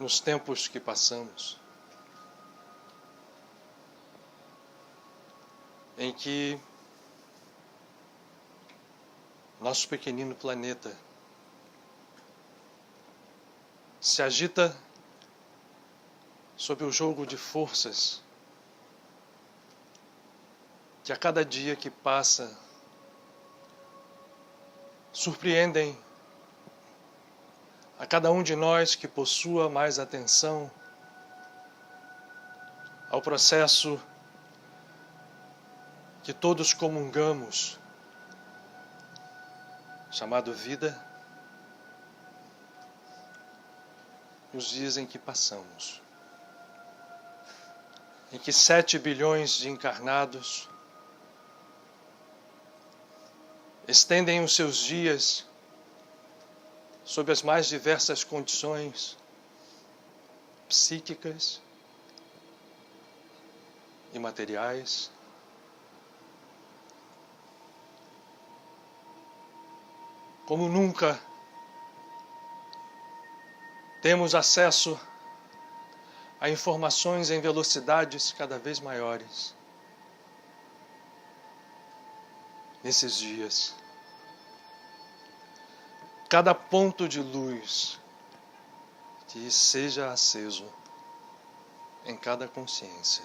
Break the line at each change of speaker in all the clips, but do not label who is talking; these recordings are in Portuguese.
nos tempos que passamos, em que nosso pequenino planeta se agita sob o jogo de forças que a cada dia que passa surpreendem a cada um de nós que possua mais atenção ao processo que todos comungamos, chamado vida, nos dias em que passamos, em que 7 bilhões de encarnados estendem os seus dias sob as mais diversas condições psíquicas e materiais, como nunca temos acesso a informações em velocidades cada vez maiores. Nesses dias, cada ponto de luz que seja aceso em cada consciência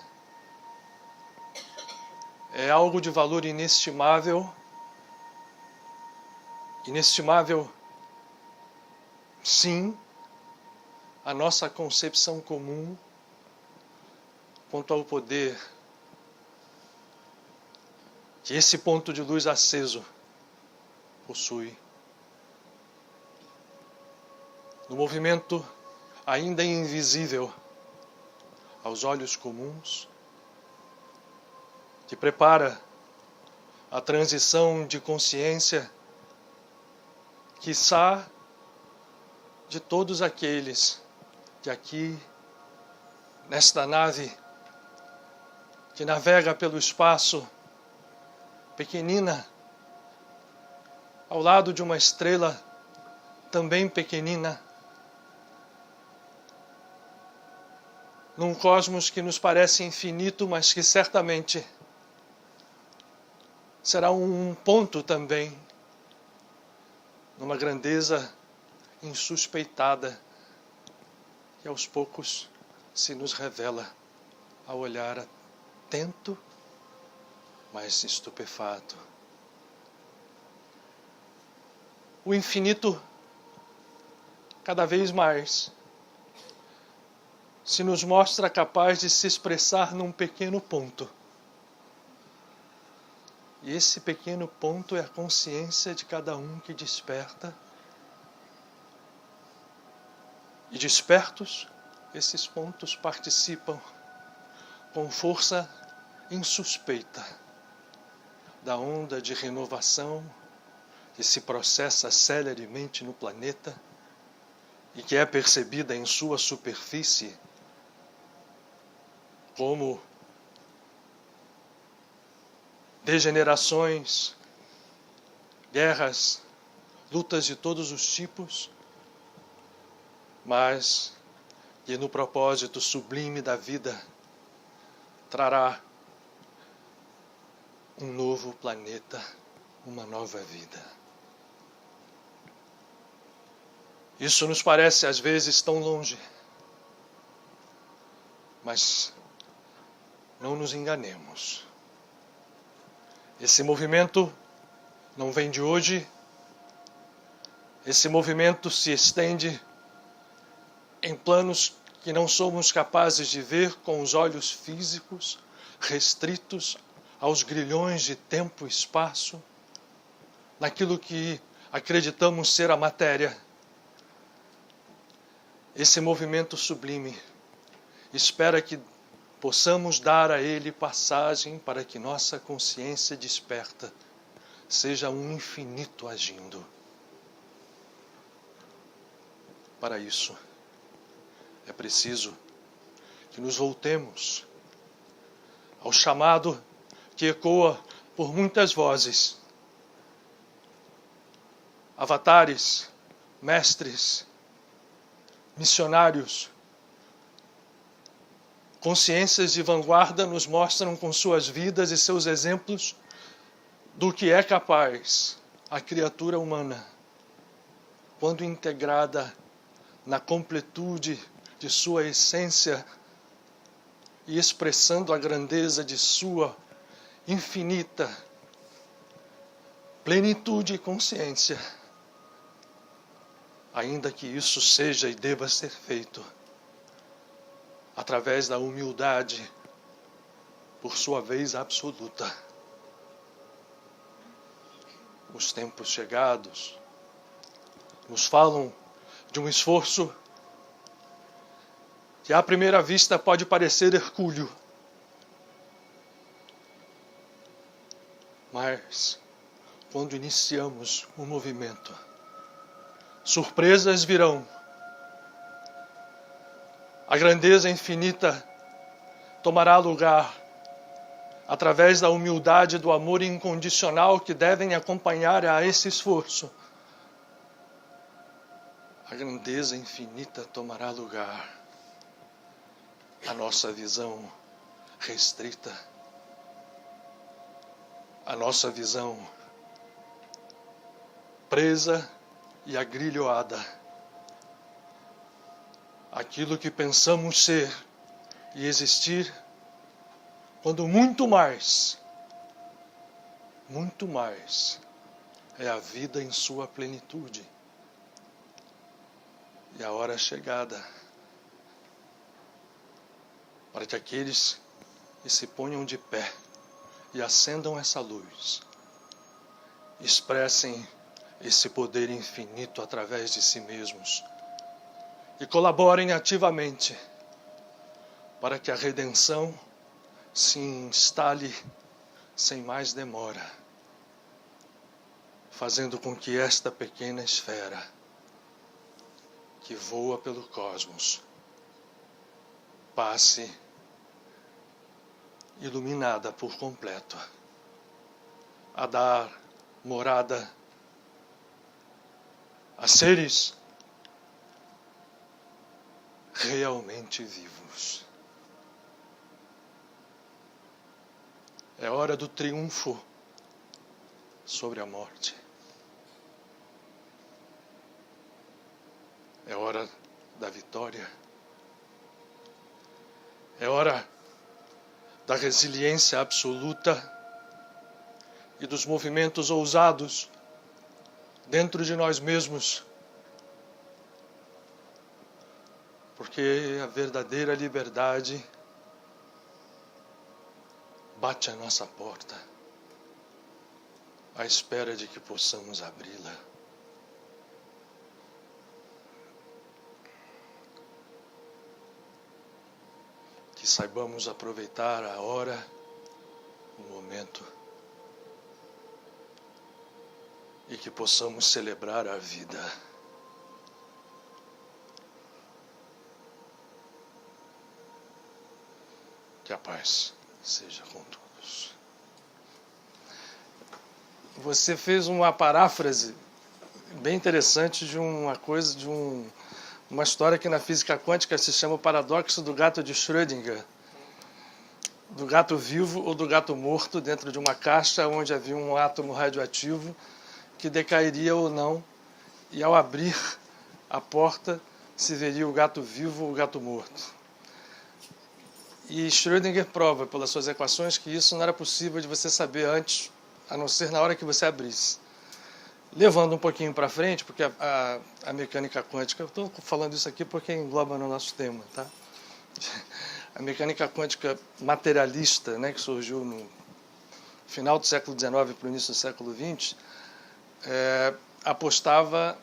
é algo de valor inestimável, sim, a nossa concepção comum quanto ao poder que esse ponto de luz aceso possui. No movimento ainda invisível aos olhos comuns, que prepara a transição de consciência, quiçá de todos aqueles que aqui, nesta nave, que navega pelo espaço, pequenina, ao lado de uma estrela também pequenina, num cosmos que nos parece infinito, mas que certamente será um ponto também, numa grandeza insuspeitada, que aos poucos se nos revela ao olhar atento, mas estupefato. O infinito, cada vez mais, se nos mostra capaz de se expressar num pequeno ponto. E esse pequeno ponto é a consciência de cada um que desperta. E despertos, esses pontos participam com força insuspeita da onda de renovação que se processa celeremente no planeta e que é percebida em sua superfície como degenerações, guerras, lutas de todos os tipos, mas que no propósito sublime da vida trará um novo planeta, uma nova vida. Isso nos parece às vezes tão longe, mas não nos enganemos. Esse movimento não vem de hoje, esse movimento se estende em planos que não somos capazes de ver com os olhos físicos, restritos aos grilhões de tempo e espaço, naquilo que acreditamos ser a matéria. Esse movimento sublime espera que possamos dar a ele passagem para que nossa consciência desperta seja um infinito agindo. Para isso, é preciso que nos voltemos ao chamado que ecoa por muitas vozes. Avatares, mestres, missionários Consciências de vanguarda nos mostram com suas vidas e seus exemplos do que é capaz a criatura humana quando integrada na completude de sua essência e expressando a grandeza de sua infinita plenitude e consciência, ainda que isso seja e deva ser feito através da humildade, por sua vez absoluta. Os tempos chegados nos falam de um esforço que à primeira vista pode parecer hercúleo, mas quando iniciamos o movimento, surpresas virão. A grandeza infinita tomará lugar através da humildade e do amor incondicional que devem acompanhar a esse esforço. A grandeza infinita tomará lugar. A nossa visão restrita, a nossa visão presa e agrilhoada, aquilo que pensamos ser e existir, quando muito mais é a vida em sua plenitude. E a hora é chegada para que aqueles que se ponham de pé e acendam essa luz, expressem esse poder infinito através de si mesmos e colaborem ativamente para que a redenção se instale sem mais demora, fazendo com que esta pequena esfera que voa pelo cosmos passe iluminada por completo, a dar morada a seres realmente vivos. É hora do triunfo sobre a morte. É hora da vitória. É hora da resiliência absoluta e dos movimentos ousados dentro de nós mesmos. Porque a verdadeira liberdade bate à nossa porta, à espera de que possamos abri-la. Que saibamos aproveitar a hora, o momento, e que possamos celebrar a vida. Que a paz seja com todos. Você fez uma paráfrase bem interessante de uma coisa, uma história que na física quântica se chama o paradoxo do gato de Schrödinger, do gato vivo ou do gato morto dentro de uma caixa onde havia um átomo radioativo que decairia ou não, e ao abrir a porta se veria o gato vivo ou o gato morto. E Schrödinger prova pelas suas equações que isso não era possível de você saber antes, a não ser na hora que você abrisse. Levando um pouquinho para frente, porque a mecânica quântica, eu estou falando isso aqui porque engloba no nosso tema, tá? A mecânica quântica materialista, né, que surgiu no final do século XIX para o início do século XX, apostava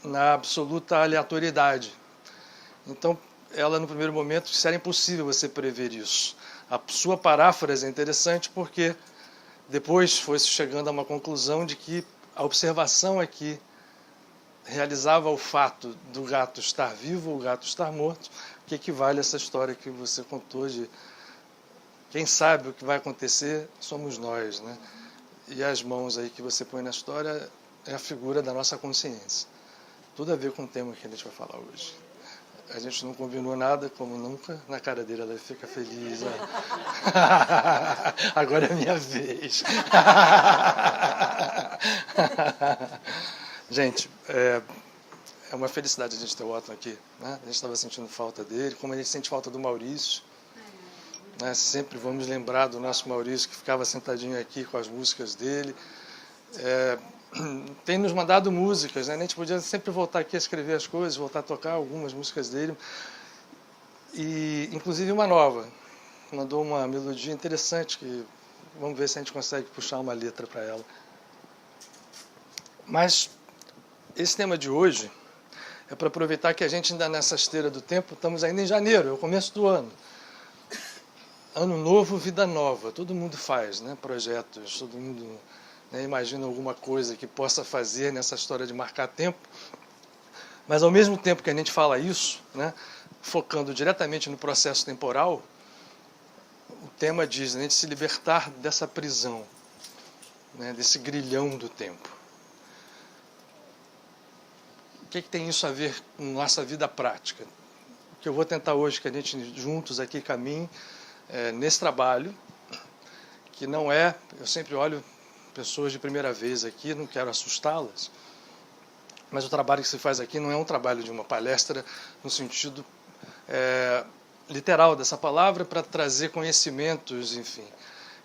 na absoluta aleatoriedade. Então, ela no primeiro momento disse que era impossível você prever isso. A sua paráfrase é interessante porque depois foi chegando a uma conclusão de que a observação é que realizava o fato do gato estar vivo ou o gato estar morto, que equivale a essa história que você contou de quem sabe o que vai acontecer somos nós, né? E as mãos aí que você põe na história é a figura da nossa consciência. Tudo a ver com o tema que a gente vai falar hoje. A gente não combinou nada, como nunca. Na cara dele ela fica feliz. Agora é a minha vez. Gente, é uma felicidade a gente ter o Otton aqui, né? A gente estava sentindo falta dele, como a gente sente falta do Maurício. Né? Sempre vamos lembrar do nosso Maurício, que ficava sentadinho aqui com as músicas dele. Tem nos mandado músicas, né? A gente podia sempre voltar aqui a escrever as coisas, voltar a tocar algumas músicas dele. E, inclusive, uma nova. Mandou uma melodia interessante, que vamos ver se a gente consegue puxar uma letra para ela. Mas esse tema de hoje é para aproveitar que a gente ainda nessa esteira do tempo, estamos ainda em janeiro, é o começo do ano. Ano novo, vida nova, todo mundo faz, né? Projetos, todo mundo, né, imagina alguma coisa que possa fazer nessa história de marcar tempo. Mas ao mesmo tempo que a gente fala isso, né, focando diretamente no processo temporal, o tema diz, né, a gente se libertar dessa prisão, né, desse grilhão do tempo. O que tem isso a ver com nossa vida prática? O que eu vou tentar hoje que a gente juntos aqui caminhe nesse trabalho, que não é, eu sempre olho pessoas de primeira vez aqui, não quero assustá-las, mas o trabalho que se faz aqui não é um trabalho de uma palestra no sentido literal dessa palavra, para trazer conhecimentos, enfim.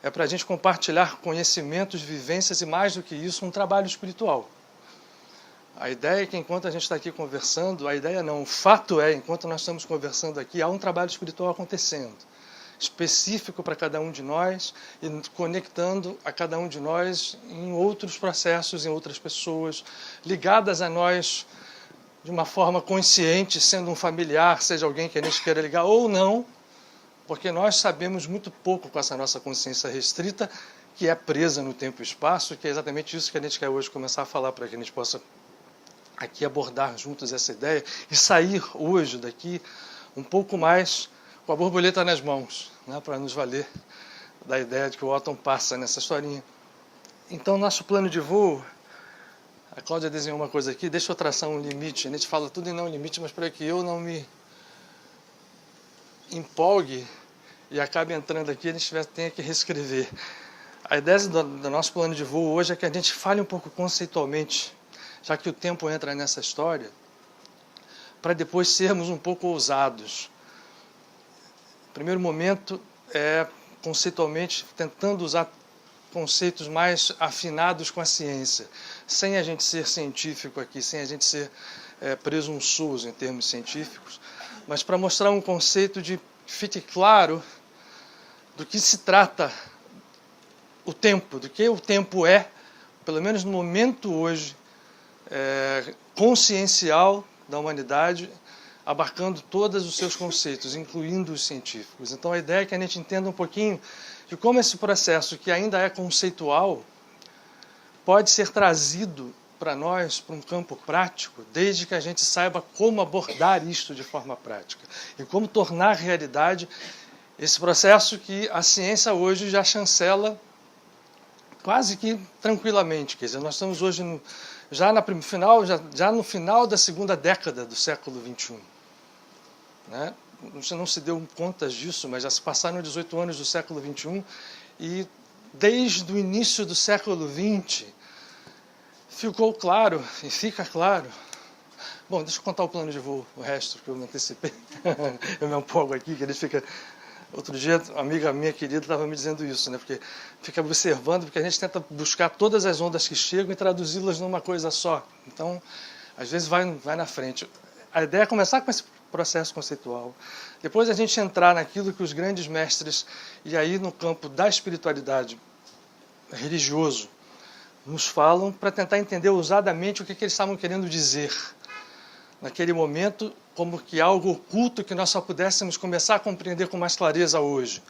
É para a gente compartilhar conhecimentos, vivências e, mais do que isso, um trabalho espiritual. A ideia é que enquanto a gente está aqui conversando, a ideia não, o fato é, enquanto nós estamos conversando aqui, há um trabalho espiritual acontecendo, específico para cada um de nós e conectando a cada um de nós em outros processos, em outras pessoas, ligadas a nós de uma forma consciente, sendo um familiar, seja alguém que a gente queira ligar ou não, porque nós sabemos muito pouco com essa nossa consciência restrita, que é presa no tempo e espaço, que é exatamente isso que a gente quer hoje começar a falar, para que a gente possa aqui abordar juntos essa ideia e sair hoje daqui um pouco mais com a borboleta nas mãos, né, para nos valer da ideia de que o Otton passa nessa historinha. Então, nosso plano de voo, a Cláudia desenhou uma coisa aqui, deixa eu traçar um limite, a gente fala tudo em não limite, mas para que eu não me empolgue e acabe entrando aqui, a gente tenha que reescrever. A ideia do nosso plano de voo hoje é que a gente fale um pouco conceitualmente, já que o tempo entra nessa história, para depois sermos um pouco ousados. O primeiro momento é conceitualmente tentando usar conceitos mais afinados com a ciência, sem a gente ser científico aqui, sem a gente ser presunçoso em termos científicos, mas para mostrar um conceito de que fique claro do que se trata o tempo, do que o tempo é, pelo menos no momento hoje, consciencial da humanidade, abarcando todos os seus conceitos, incluindo os científicos. Então a ideia é que a gente entenda um pouquinho de como esse processo, que ainda é conceitual, pode ser trazido para nós, para um campo prático, desde que a gente saiba como abordar isto de forma prática e como tornar realidade esse processo que a ciência hoje já chancela quase que tranquilamente. Quer dizer, nós estamos hoje já no final da segunda década do século XXI. Né? Você não se deu contas disso, mas já se passaram 18 anos do século XXI e desde o início do século XX ficou claro, e fica claro. Bom, deixa eu contar o plano de voo, o resto, que eu me antecipei. Eu me empolgo aqui, que ele fica... Outro dia, uma amiga minha querida estava me dizendo isso, né? Porque fica observando, porque a gente tenta buscar todas as ondas que chegam e traduzi-las numa coisa só. Então, às vezes vai na frente. A ideia é começar com esse processo conceitual. Depois a gente entrar naquilo que os grandes mestres, e aí no campo da espiritualidade religioso, nos falam para tentar entender ousadamente o que eles estavam querendo dizer naquele momento, como que algo oculto que nós só pudéssemos começar a compreender com mais clareza hoje.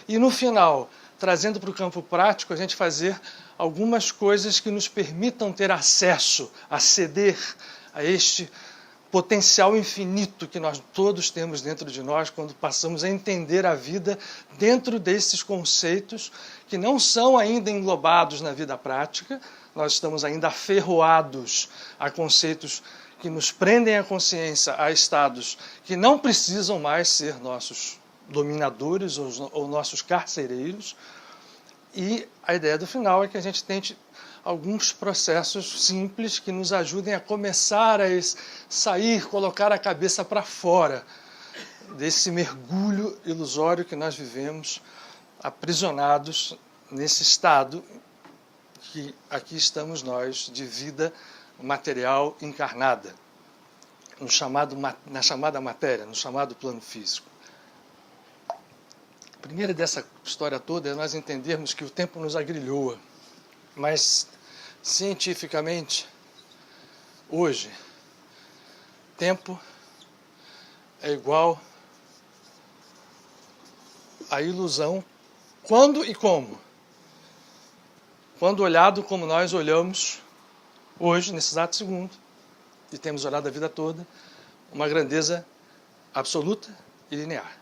E no final, trazendo para o campo prático, a gente fazer algumas coisas que nos permitam ter acesso, aceder a este potencial infinito que nós todos temos dentro de nós quando passamos a entender a vida dentro desses conceitos que não são ainda englobados na vida prática. Nós estamos ainda aferroados a conceitos que nos prendem a consciência a estados que não precisam mais ser nossos dominadores ou nossos carcereiros. E a ideia do final é que a gente tente alguns processos simples que nos ajudem a começar a sair, colocar a cabeça para fora desse mergulho ilusório que nós vivemos, aprisionados nesse estado que aqui estamos nós, de vida material encarnada, na chamada matéria, no chamado plano físico. A primeira dessa história toda é nós entendermos que o tempo nos agrilhoa, mas cientificamente, hoje, tempo é igual a ilusão quando e como. Quando olhado como nós olhamos hoje, nesse exato segundo, e temos olhado a vida toda, uma grandeza absoluta e linear.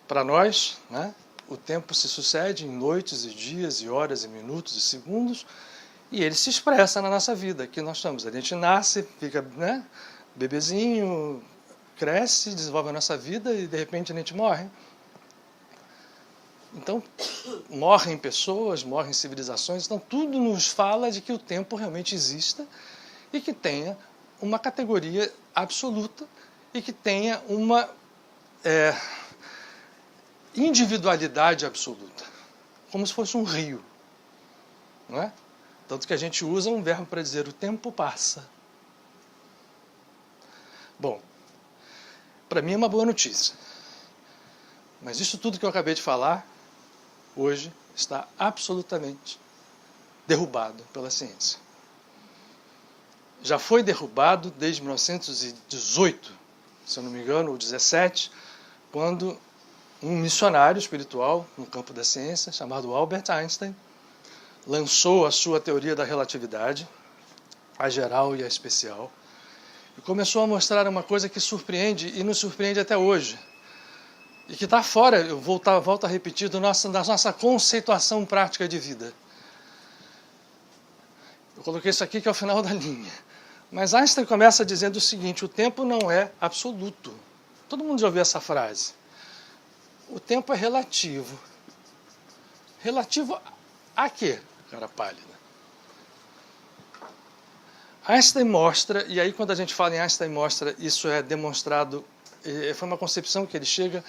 Para nós, né, o tempo se sucede em noites e dias e horas e minutos e segundos, e ele se expressa na nossa vida. Aqui nós estamos, a gente nasce, fica, né, bebezinho, cresce, desenvolve a nossa vida e de repente a gente morre. Então, morrem pessoas, morrem civilizações, então tudo nos fala de que o tempo realmente exista e que tenha uma categoria absoluta e que tenha uma individualidade absoluta, como se fosse um rio, não é? Tanto que a gente usa um verbo para dizer o tempo passa. Bom, para mim é uma boa notícia, mas isso tudo que eu acabei de falar hoje está absolutamente derrubado pela ciência. Já foi derrubado desde 1918, se eu não me engano, ou 17, quando um missionário espiritual no campo da ciência, chamado Albert Einstein, lançou a sua teoria da relatividade, a geral e a especial, e começou a mostrar uma coisa que surpreende e nos surpreende até hoje, e que está fora, eu volto a repetir, da nossa conceituação prática de vida. Eu coloquei isso aqui que é o final da linha. Mas Einstein começa dizendo o seguinte: o tempo não é absoluto. Todo mundo já ouviu essa frase. O tempo é relativo. Relativo a quê, cara pálida? Einstein mostra, e aí quando a gente fala em Einstein mostra, isso é demonstrado, foi uma concepção que ele chega,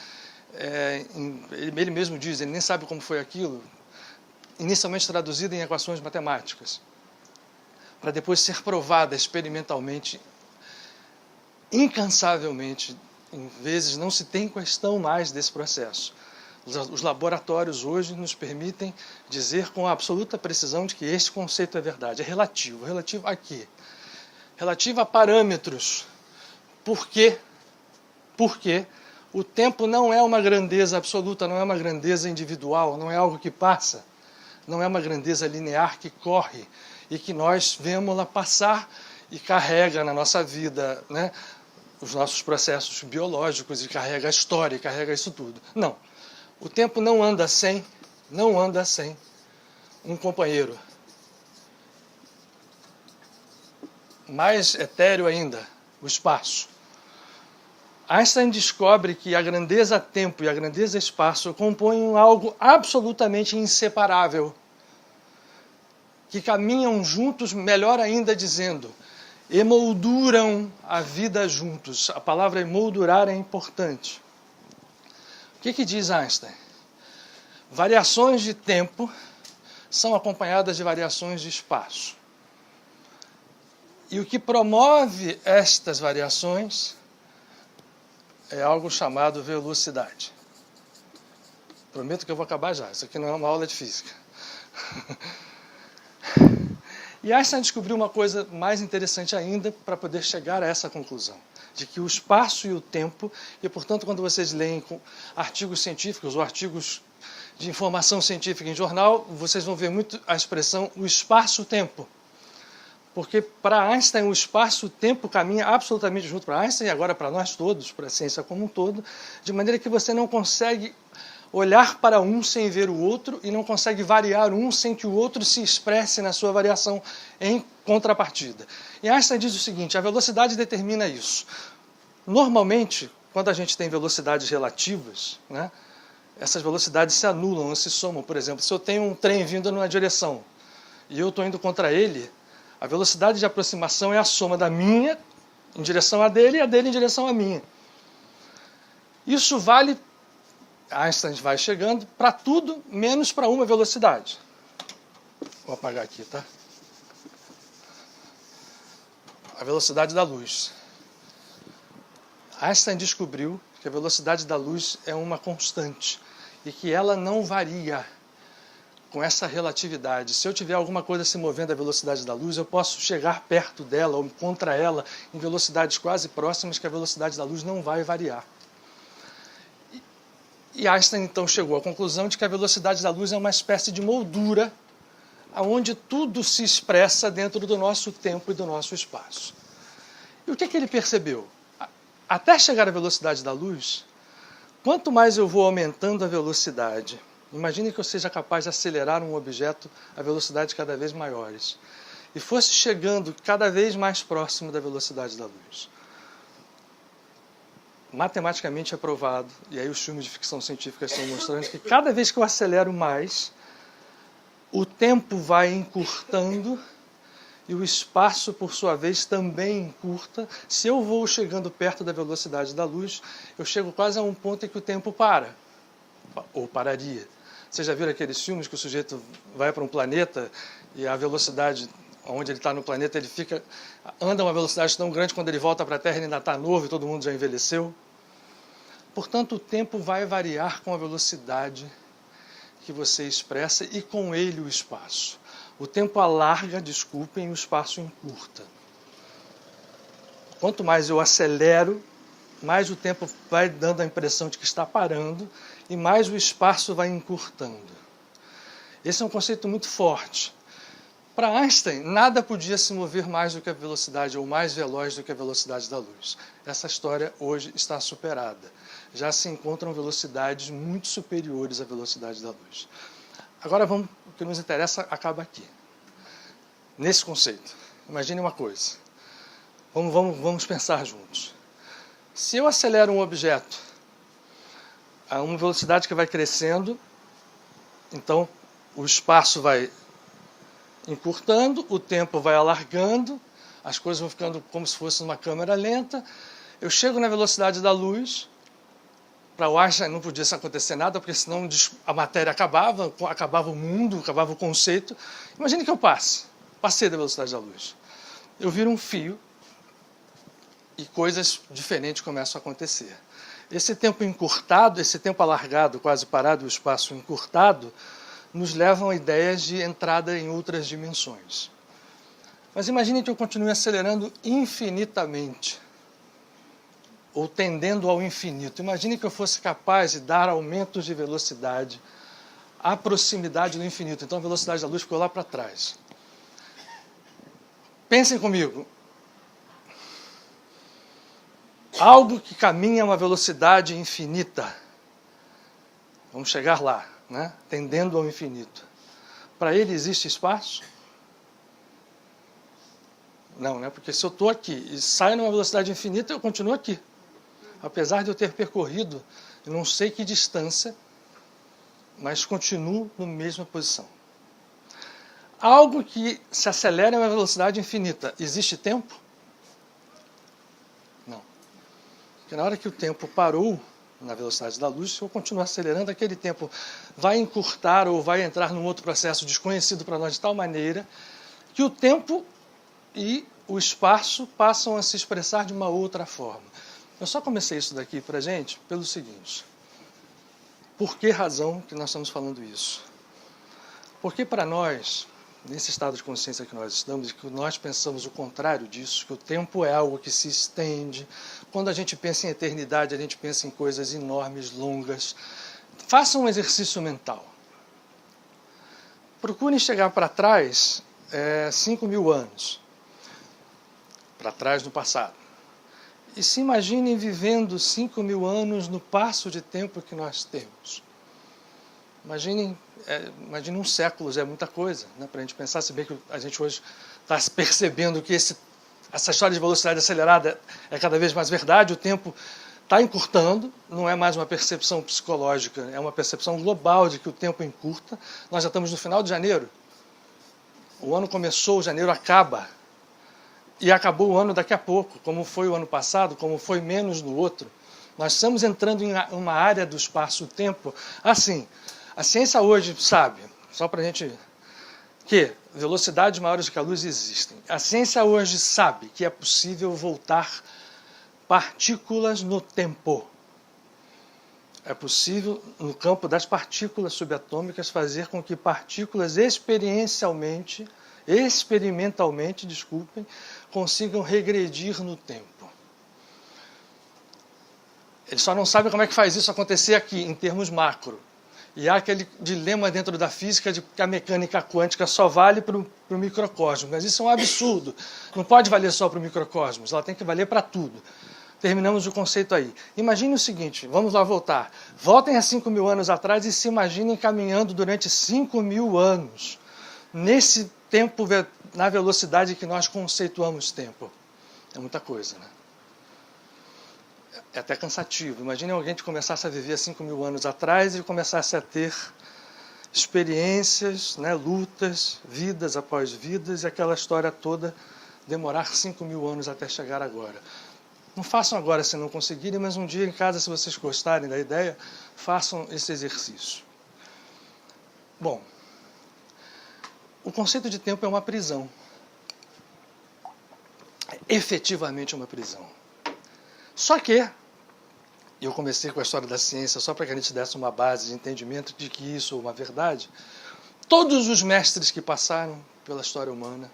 ele mesmo diz, ele nem sabe como foi aquilo, inicialmente traduzido em equações matemáticas, para depois ser provada experimentalmente, incansavelmente. Em vezes não se tem questão mais desse processo. Os laboratórios hoje nos permitem dizer com absoluta precisão de que esse conceito é verdade. É relativo. Relativo a quê? Relativo a parâmetros. Por quê? Porque o tempo não é uma grandeza absoluta, não é uma grandeza individual, não é algo que passa, não é uma grandeza linear que corre e que nós vemos-la passar e carrega na nossa vida, né, os nossos processos biológicos, e carrega a história, e carrega isso tudo. Não. O tempo não anda sem um companheiro. Mais etéreo ainda, o espaço. Einstein descobre que a grandeza tempo e a grandeza espaço compõem algo absolutamente inseparável, que caminham juntos, melhor ainda dizendo, emolduram a vida juntos. A palavra emoldurar é importante. O que diz Einstein? Variações de tempo são acompanhadas de variações de espaço. E o que promove estas variações é algo chamado velocidade. Prometo que eu vou acabar já. Isso aqui não é uma aula de física. E Einstein descobriu uma coisa mais interessante ainda para poder chegar a essa conclusão, de que o espaço e o tempo, e portanto quando vocês leem artigos científicos ou artigos de informação científica em jornal, vocês vão ver muito a expressão o espaço-tempo. Porque para Einstein o espaço-tempo caminha absolutamente junto para Einstein e agora para nós todos, para a ciência como um todo, de maneira que você não consegue olhar para um sem ver o outro e não consegue variar um sem que o outro se expresse na sua variação em contrapartida. E Einstein diz o seguinte: a velocidade determina isso. Normalmente, quando a gente tem velocidades relativas, né, essas velocidades se anulam ou se somam. Por exemplo, se eu tenho um trem vindo numa direção e eu estou indo contra ele, a velocidade de aproximação é a soma da minha em direção a dele e a dele em direção a minha. Isso vale, Einstein vai chegando, para tudo menos para uma velocidade. Vou apagar aqui, tá? A velocidade da luz. Einstein descobriu que a velocidade da luz é uma constante e que ela não varia com essa relatividade. Se eu tiver alguma coisa se movendo à velocidade da luz, eu posso chegar perto dela ou contra ela em velocidades quase próximas, que a velocidade da luz não vai variar. E Einstein então chegou à conclusão de que a velocidade da luz é uma espécie de moldura onde tudo se expressa dentro do nosso tempo e do nosso espaço. E o que ele percebeu? Até chegar à velocidade da luz, quanto mais eu vou aumentando a velocidade, imagine que eu seja capaz de acelerar um objeto a velocidades cada vez maiores e fosse chegando cada vez mais próximo da velocidade da luz. Matematicamente é provado, e aí os filmes de ficção científica estão mostrando que cada vez que eu acelero mais, o tempo vai encurtando e o espaço, por sua vez, também encurta. Se eu vou chegando perto da velocidade da luz, eu chego quase a um ponto em que o tempo para, ou pararia. Vocês já viram aqueles filmes que o sujeito vai para um planeta e a velocidade onde ele está no planeta, ele anda a uma velocidade tão grande, quando ele volta para a Terra ele ainda está novo e todo mundo já envelheceu? Portanto, o tempo vai variar com a velocidade que você expressa e com ele o espaço. O tempo alarga, desculpem, e o espaço encurta. Quanto mais eu acelero, mais o tempo vai dando a impressão de que está parando e mais o espaço vai encurtando. Esse é um conceito muito forte. Para Einstein, nada podia se mover mais do que a velocidade, ou mais veloz do que a velocidade da luz. Essa história hoje está superada. Já se encontram velocidades muito superiores à velocidade da luz. Agora o que nos interessa acaba aqui. Nesse conceito, imagine uma coisa. Vamos pensar juntos. Se eu acelero um objeto a uma velocidade que vai crescendo, então o espaço vai encurtando, o tempo vai alargando, as coisas vão ficando como se fosse uma câmera lenta. Eu chego na velocidade da luz. Para o Einstein não podia acontecer nada, porque senão a matéria acabava o mundo, acabava o conceito. Imagine que eu passei da velocidade da luz. Eu viro um fio e coisas diferentes começam a acontecer. Esse tempo encurtado, esse tempo alargado, quase parado, o espaço encurtado, nos levam a ideias de entrada em outras dimensões. Mas imagine que eu continue acelerando infinitamente, ou tendendo ao infinito. Imagine que eu fosse capaz de dar aumentos de velocidade à proximidade do infinito. Então a velocidade da luz ficou lá para trás. Pensem comigo. Algo que caminha a uma velocidade infinita. Vamos chegar lá, né? Tendendo ao infinito. Para ele existe espaço? Não, né? Porque se eu estou aqui e saio numa velocidade infinita, eu continuo aqui. Apesar de eu ter percorrido, eu não sei que distância, mas continuo na mesma posição. Algo que se acelera a uma velocidade infinita, existe tempo? Não. Porque na hora que o tempo parou na velocidade da luz, se eu continuar acelerando, aquele tempo vai encurtar ou vai entrar num outro processo desconhecido para nós de tal maneira que o tempo e o espaço passam a se expressar de uma outra forma. Eu só comecei isso daqui para a gente pelo seguinte. Por que razão que nós estamos falando isso? Porque para nós, nesse estado de consciência que nós estamos, que nós pensamos o contrário disso, que o tempo é algo que se estende. Quando a gente pensa em eternidade, a gente pensa em coisas enormes, longas. Faça um exercício mental. Procurem chegar para trás 5.000 anos. Para trás no passado. E se imaginem vivendo 5.000 anos no passo de tempo que nós temos. Imagine um século, já é muita coisa, né, para a gente pensar, se bem que a gente hoje está percebendo que essa história de velocidade acelerada é cada vez mais verdade, o tempo está encurtando, não é mais uma percepção psicológica, é uma percepção global de que o tempo encurta. Nós já estamos no final de janeiro, o ano começou, janeiro acaba, e acabou o ano daqui a pouco, como foi o ano passado, como foi menos no outro. Nós estamos entrando em uma área do espaço-tempo. Assim, a ciência hoje sabe, só para a gente, que velocidades maiores que a luz existem. A ciência hoje sabe que é possível voltar partículas no tempo. É possível, no campo das partículas subatômicas, fazer com que partículas experimentalmente, consigam regredir no tempo. Eles só não sabem como é que faz isso acontecer aqui, em termos macro. E há aquele dilema dentro da física de que a mecânica quântica só vale para o microcosmos. Mas isso é um absurdo. Não pode valer só para o microcosmos, ela tem que valer para tudo. Terminamos o conceito aí. Imagine o seguinte, vamos lá voltar. Voltem a 5.000 anos atrás e se imaginem caminhando durante 5.000 anos. Nesse tempo, na velocidade que nós conceituamos tempo. É muita coisa, né? É até cansativo. Imagine alguém que começasse a viver 5.000 anos atrás e começasse a ter experiências, né, lutas, vidas após vidas, e aquela história toda demorar 5.000 anos até chegar agora. Não façam agora se não conseguirem, mas um dia em casa, se vocês gostarem da ideia, façam esse exercício. Bom, o conceito de tempo é uma prisão. É efetivamente uma prisão. Só que, eu comecei com a história da ciência só para que a gente desse uma base de entendimento de que isso é uma verdade, todos os mestres que passaram pela história humana,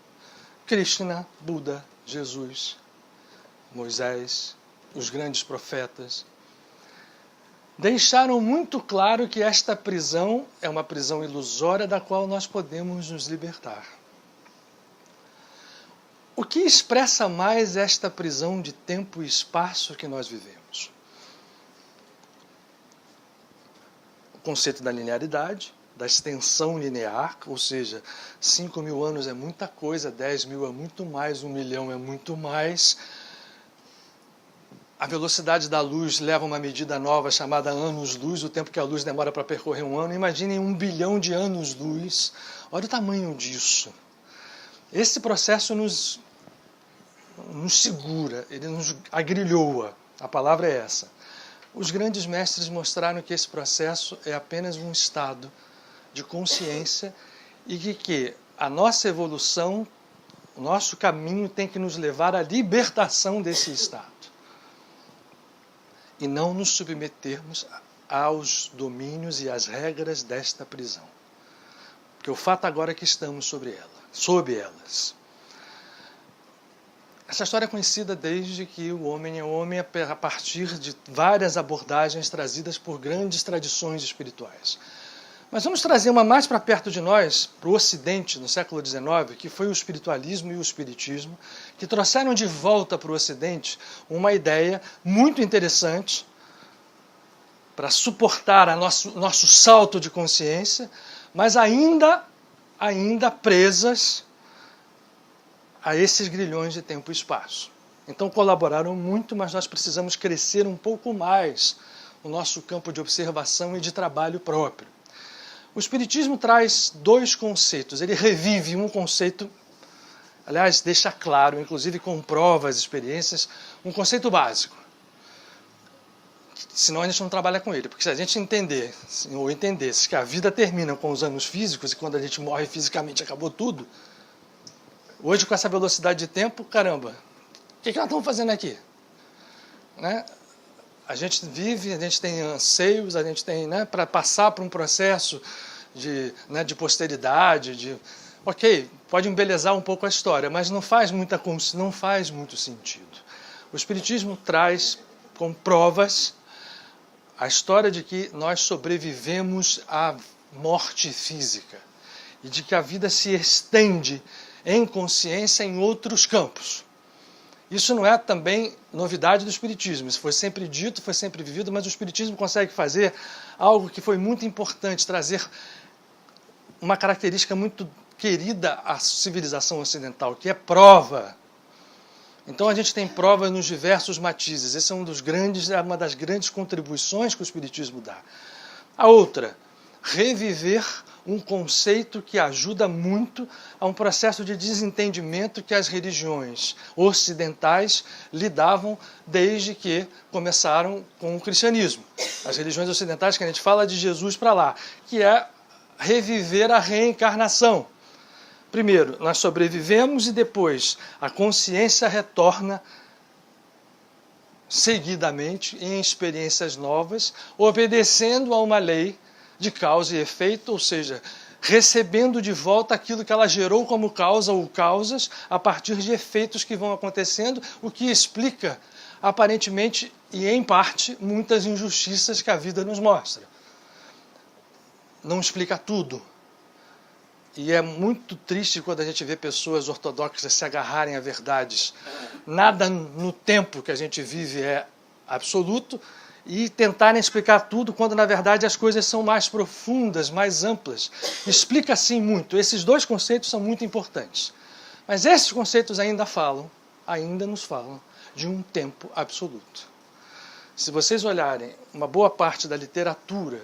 Krishna, Buda, Jesus, Moisés, os grandes profetas, deixaram muito claro que esta prisão é uma prisão ilusória da qual nós podemos nos libertar. O que expressa mais esta prisão de tempo e espaço que nós vivemos? O conceito da linearidade, da extensão linear, ou seja, 5.000 anos é muita coisa, 10.000 é muito mais, 1 milhão é muito mais. A velocidade da luz leva uma medida nova chamada anos-luz, o tempo que a luz demora para percorrer um ano. Imaginem 1 bilhão de anos-luz. Olha o tamanho disso. Esse processo nos segura, ele nos agrilhoa. A palavra é essa. Os grandes mestres mostraram que esse processo é apenas um estado de consciência e que a nossa evolução, o nosso caminho tem que nos levar à libertação desse estado. E não nos submetermos aos domínios e às regras desta prisão. Porque o fato agora é que estamos sob elas. Essa história é conhecida desde que o homem é homem a partir de várias abordagens trazidas por grandes tradições espirituais. Mas vamos trazer uma mais para perto de nós, para o Ocidente, no século XIX, que foi o espiritualismo e o espiritismo, que trouxeram de volta para o Ocidente uma ideia muito interessante para suportar nosso salto de consciência, mas ainda presas a esses grilhões de tempo e espaço. Então colaboraram muito, mas nós precisamos crescer um pouco mais o nosso campo de observação e de trabalho próprio. O Espiritismo traz 2 conceitos. Ele revive um conceito, aliás, deixa claro, inclusive comprova as experiências, um conceito básico. Senão a gente não trabalha com ele. Porque se a gente entendesse que a vida termina com os anos físicos e quando a gente morre fisicamente acabou tudo, hoje com essa velocidade de tempo, caramba, o que nós estamos fazendo aqui? Né? A gente vive, a gente tem anseios, a gente tem, né, para passar por um processo de posteridade, ok, pode embelezar um pouco a história, mas não faz muito sentido. O Espiritismo traz com provas a história de que nós sobrevivemos à morte física e de que a vida se estende em consciência em outros campos. Isso não é também novidade do Espiritismo, isso foi sempre dito, foi sempre vivido, mas o Espiritismo consegue fazer algo que foi muito importante, trazer uma característica muito querida à civilização ocidental, que é prova. Então a gente tem prova nos diversos matizes, esse é uma das grandes contribuições que o Espiritismo dá. A outra, reviver um conceito que ajuda muito a um processo de desentendimento que as religiões ocidentais lidavam desde que começaram com o cristianismo. As religiões ocidentais, que a gente fala de Jesus para lá, que é reviver a reencarnação. Primeiro, nós sobrevivemos e depois a consciência retorna seguidamente em experiências novas, obedecendo a uma lei de causa e efeito, ou seja, recebendo de volta aquilo que ela gerou como causa ou causas a partir de efeitos que vão acontecendo, o que explica, aparentemente e em parte, muitas injustiças que a vida nos mostra. Não explica tudo. E é muito triste quando a gente vê pessoas ortodoxas se agarrarem a verdades. Nada no tempo que a gente vive é absoluto, e tentarem explicar tudo, quando na verdade as coisas são mais profundas, mais amplas. Explica sim muito. Esses dois conceitos são muito importantes. Mas esses conceitos ainda nos falam de um tempo absoluto. Se vocês olharem uma boa parte da literatura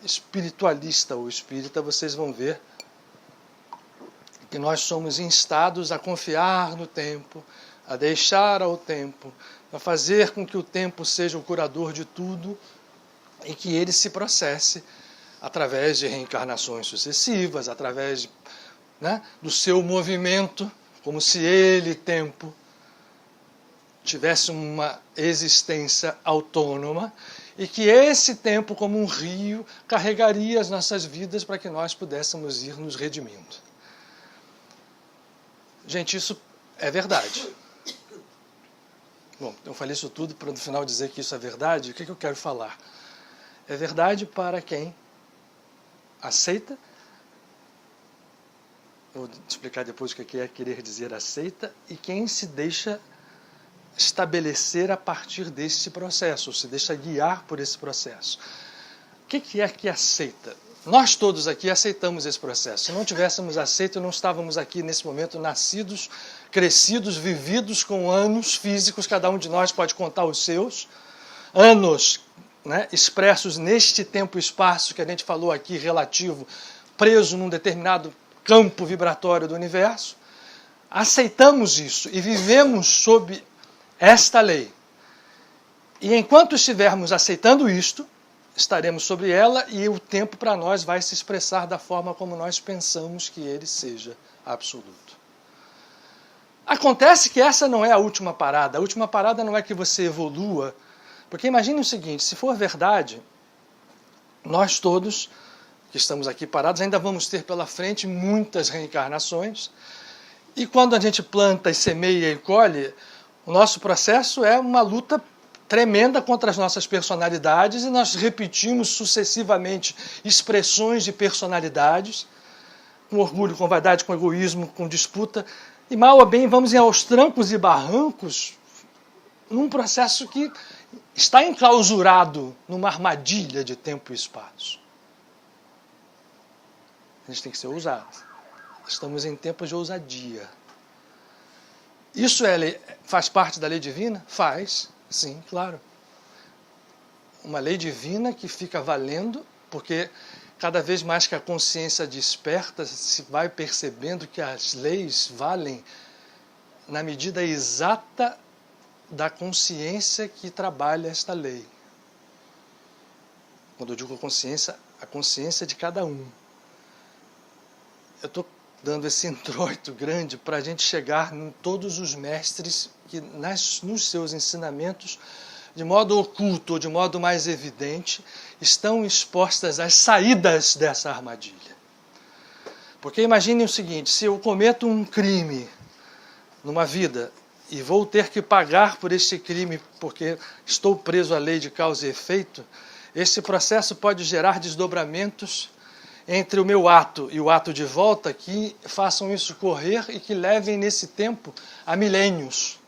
espiritualista ou espírita, vocês vão ver que nós somos instados a confiar no tempo, a deixar ao tempo, a fazer com que o tempo seja o curador de tudo e que ele se processe através de reencarnações sucessivas, através do seu movimento, como se ele, tempo, tivesse uma existência autônoma e que esse tempo, como um rio, carregaria as nossas vidas para que nós pudéssemos ir nos redimindo. Gente, isso é verdade. Bom, eu falei isso tudo para no final dizer que isso é verdade. O que eu quero falar? É verdade para quem aceita. Vou explicar depois o que é querer dizer aceita. E quem se deixa estabelecer a partir desse processo, ou se deixa guiar por esse processo. O que é que aceita? Nós todos aqui aceitamos esse processo. Se não tivéssemos aceito, não estávamos aqui nesse momento nascidos, crescidos, vividos com anos físicos, cada um de nós pode contar os seus, anos expressos neste tempo e espaço que a gente falou aqui, relativo, preso num determinado campo vibratório do universo. Aceitamos isso e vivemos sob esta lei. E enquanto estivermos aceitando isto, estaremos sobre ela e o tempo para nós vai se expressar da forma como nós pensamos que ele seja absoluto. Acontece que essa não é a última parada. A última parada não é que você evolua. Porque imagine o seguinte, se for verdade, nós todos que estamos aqui parados ainda vamos ter pela frente muitas reencarnações. E quando a gente planta e semeia e colhe, o nosso processo é uma luta tremenda contra as nossas personalidades e nós repetimos sucessivamente expressões de personalidades, com orgulho, com vaidade, com egoísmo, com disputa, e mal ou bem vamos aos trancos e barrancos num processo que está enclausurado numa armadilha de tempo e espaço. A gente tem que ser ousado. Estamos em tempos de ousadia. Isso faz parte da lei divina? Faz. Sim, claro. Uma lei divina que fica valendo, porque cada vez mais que a consciência desperta, se vai percebendo que as leis valem na medida exata da consciência que trabalha esta lei. Quando eu digo a consciência de cada um. Eu estou dando esse introito grande para a gente chegar em todos os mestres que nos seus ensinamentos, de modo oculto ou de modo mais evidente, estão expostas às saídas dessa armadilha. Porque imagine o seguinte, se eu cometo um crime numa vida e vou ter que pagar por esse crime porque estou preso à lei de causa e efeito, esse processo pode gerar desdobramentos entre o meu ato e o ato de volta que façam isso correr e que levem nesse tempo a milênios.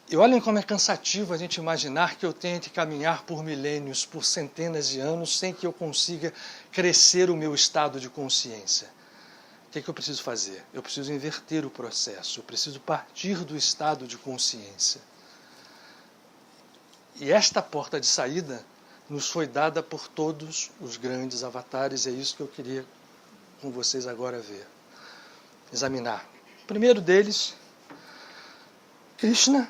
E olhem como é cansativo a gente imaginar que eu tenha que caminhar por milênios, por centenas de anos, sem que eu consiga crescer o meu estado de consciência. O que eu preciso fazer? Eu preciso inverter o processo, eu preciso partir do estado de consciência. E esta porta de saída nos foi dada por todos os grandes avatares, e é isso que eu queria com vocês agora ver, examinar. O primeiro deles, Krishna.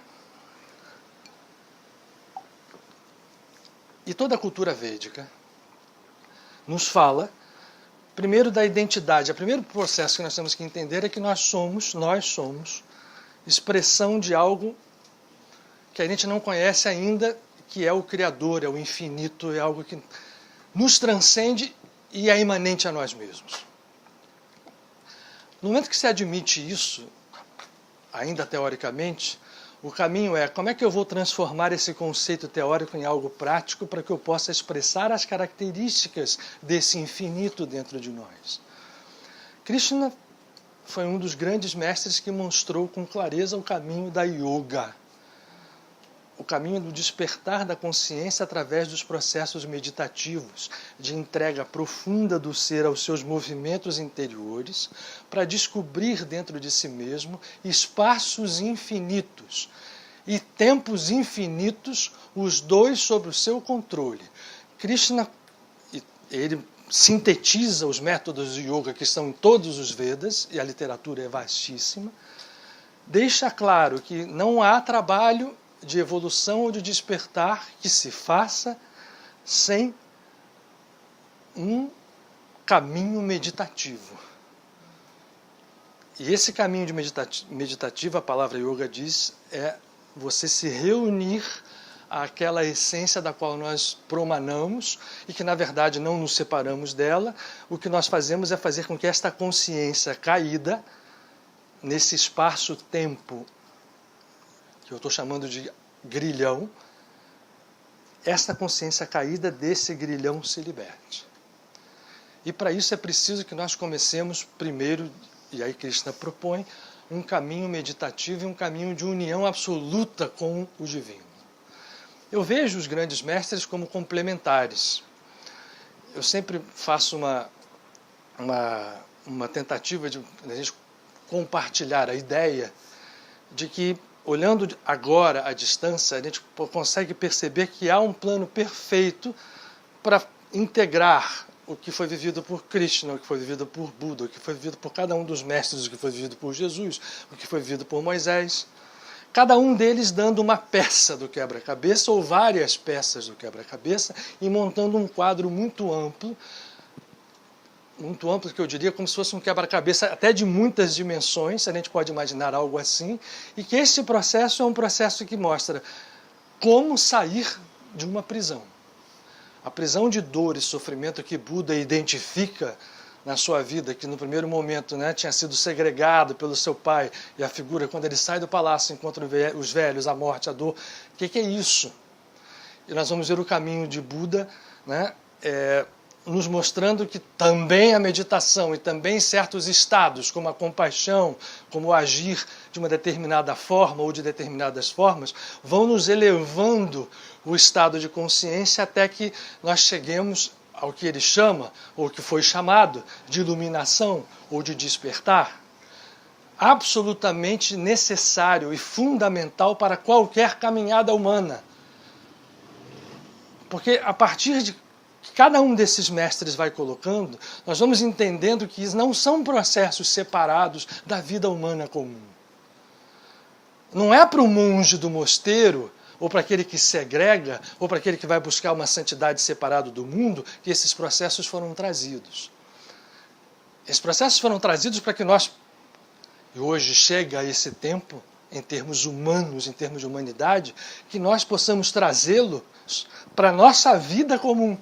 E toda a cultura védica nos fala, primeiro, da identidade. O primeiro processo que nós temos que entender é que nós somos expressão de algo que a gente não conhece ainda, que é o Criador, é o infinito, é algo que nos transcende e é imanente a nós mesmos. No momento que se admite isso, ainda teoricamente, o caminho é como é que eu vou transformar esse conceito teórico em algo prático para que eu possa expressar as características desse infinito dentro de nós. Krishna foi um dos grandes mestres que mostrou com clareza o caminho da yoga, o caminho do despertar da consciência através dos processos meditativos, de entrega profunda do ser aos seus movimentos interiores, para descobrir dentro de si mesmo espaços infinitos e tempos infinitos, os dois sob o seu controle. Krishna, ele sintetiza os métodos de yoga que estão em todos os Vedas, e a literatura é vastíssima, deixa claro que não há trabalho de evolução ou de despertar que se faça sem um caminho meditativo. E esse caminho de meditativo, a palavra yoga diz, é você se reunir àquela essência da qual nós promanamos e que, na verdade, não nos separamos dela. O que nós fazemos é fazer com que esta consciência caída, nesse espaço-tempo que eu estou chamando de grilhão, esta consciência caída desse grilhão se liberte. E para isso é preciso que nós comecemos primeiro, e aí Krishna propõe, um caminho meditativo e um caminho de união absoluta com o divino. Eu vejo os grandes mestres como complementares. Eu sempre faço uma tentativa de a gente compartilhar a ideia de que, olhando agora à distância, a gente consegue perceber que há um plano perfeito para integrar o que foi vivido por Krishna, o que foi vivido por Buda, o que foi vivido por cada um dos mestres, o que foi vivido por Jesus, o que foi vivido por Moisés. Cada um deles dando uma peça do quebra-cabeça ou várias peças do quebra-cabeça e montando um quadro muito amplo que eu diria como se fosse um quebra-cabeça até de muitas dimensões, a gente pode imaginar algo assim, e que esse processo é um processo que mostra como sair de uma prisão. A prisão de dor e sofrimento que Buda identifica na sua vida, que no primeiro momento tinha sido segregado pelo seu pai, e a figura, quando ele sai do palácio, encontra os velhos, a morte, a dor. O que é isso? E nós vamos ver o caminho de Buda, nos mostrando que também a meditação e também certos estados, como a compaixão, como o agir de uma determinada forma ou de determinadas formas, vão nos elevando o estado de consciência até que nós cheguemos ao que ele chama, ou que foi chamado, de iluminação ou de despertar. Absolutamente necessário e fundamental para qualquer caminhada humana. Porque a partir de que cada um desses mestres vai colocando, nós vamos entendendo que não são processos separados da vida humana comum. Não é para o monge do mosteiro, ou para aquele que segrega, ou para aquele que vai buscar uma santidade separado do mundo, que esses processos foram trazidos. Esses processos foram trazidos para que nós, e hoje chega esse tempo, em termos humanos, em termos de humanidade, que nós possamos trazê-los para a nossa vida comum.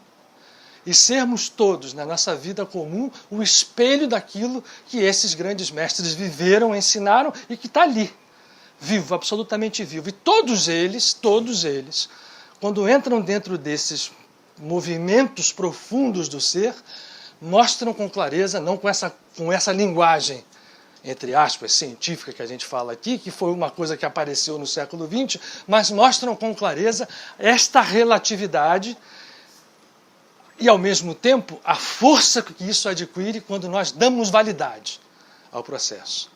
E sermos todos, na nossa vida comum, o espelho daquilo que esses grandes mestres viveram, ensinaram e que está ali, vivo, absolutamente vivo. E todos eles, quando entram dentro desses movimentos profundos do ser, mostram com clareza, não com essa linguagem entre aspas, científica que a gente fala aqui, que foi uma coisa que apareceu no século XX, mas mostram com clareza esta relatividade e, ao mesmo tempo, a força que isso adquire quando nós damos validade ao processo.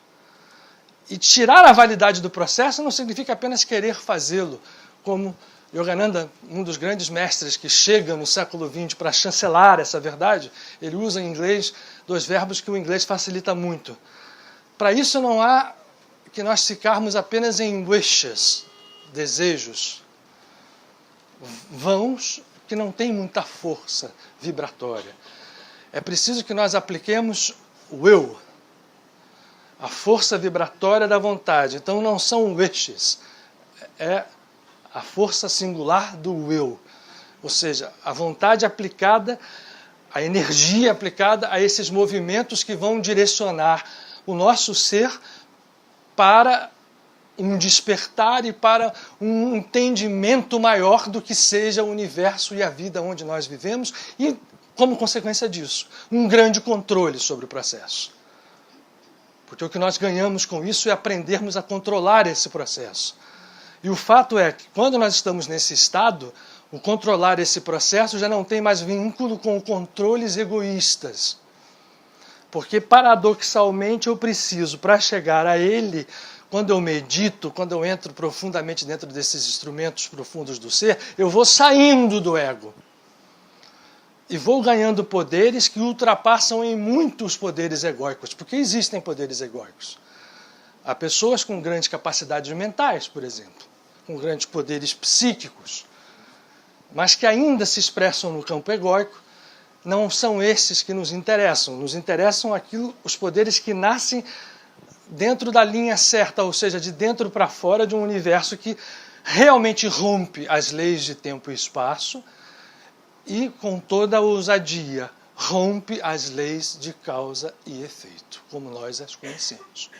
E tirar a validade do processo não significa apenas querer fazê-lo, como Yogananda, um dos grandes mestres que chega no século XX para chancelar essa verdade, ele usa em inglês 2 verbos que o inglês facilita muito. Para isso não há que nós ficarmos apenas em wishes, desejos, vãos que não têm muita força vibratória. É preciso que nós apliquemos will, a força vibratória da vontade. Então não são wishes, é a força singular do will, ou seja, a vontade aplicada, a energia aplicada a esses movimentos que vão direcionar o nosso ser para um despertar e para um entendimento maior do que seja o universo e a vida onde nós vivemos e, como consequência disso, um grande controle sobre o processo. Porque o que nós ganhamos com isso é aprendermos a controlar esse processo. E o fato é que, quando nós estamos nesse estado, o controlar esse processo já não tem mais vínculo com controles egoístas. Porque, paradoxalmente, eu preciso, para chegar a ele, quando eu medito, quando eu entro profundamente dentro desses instrumentos profundos do ser, eu vou saindo do ego. E vou ganhando poderes que ultrapassam em muitos poderes egóicos, porque existem poderes egóicos. Há pessoas com grandes capacidades mentais, por exemplo, com grandes poderes psíquicos, mas que ainda se expressam no campo egóico. Não são esses que nos interessam os poderes que nascem dentro da linha certa, ou seja, de dentro para fora de um universo que realmente rompe as leis de tempo e espaço e, com toda a ousadia, rompe as leis de causa e efeito, como nós as conhecemos.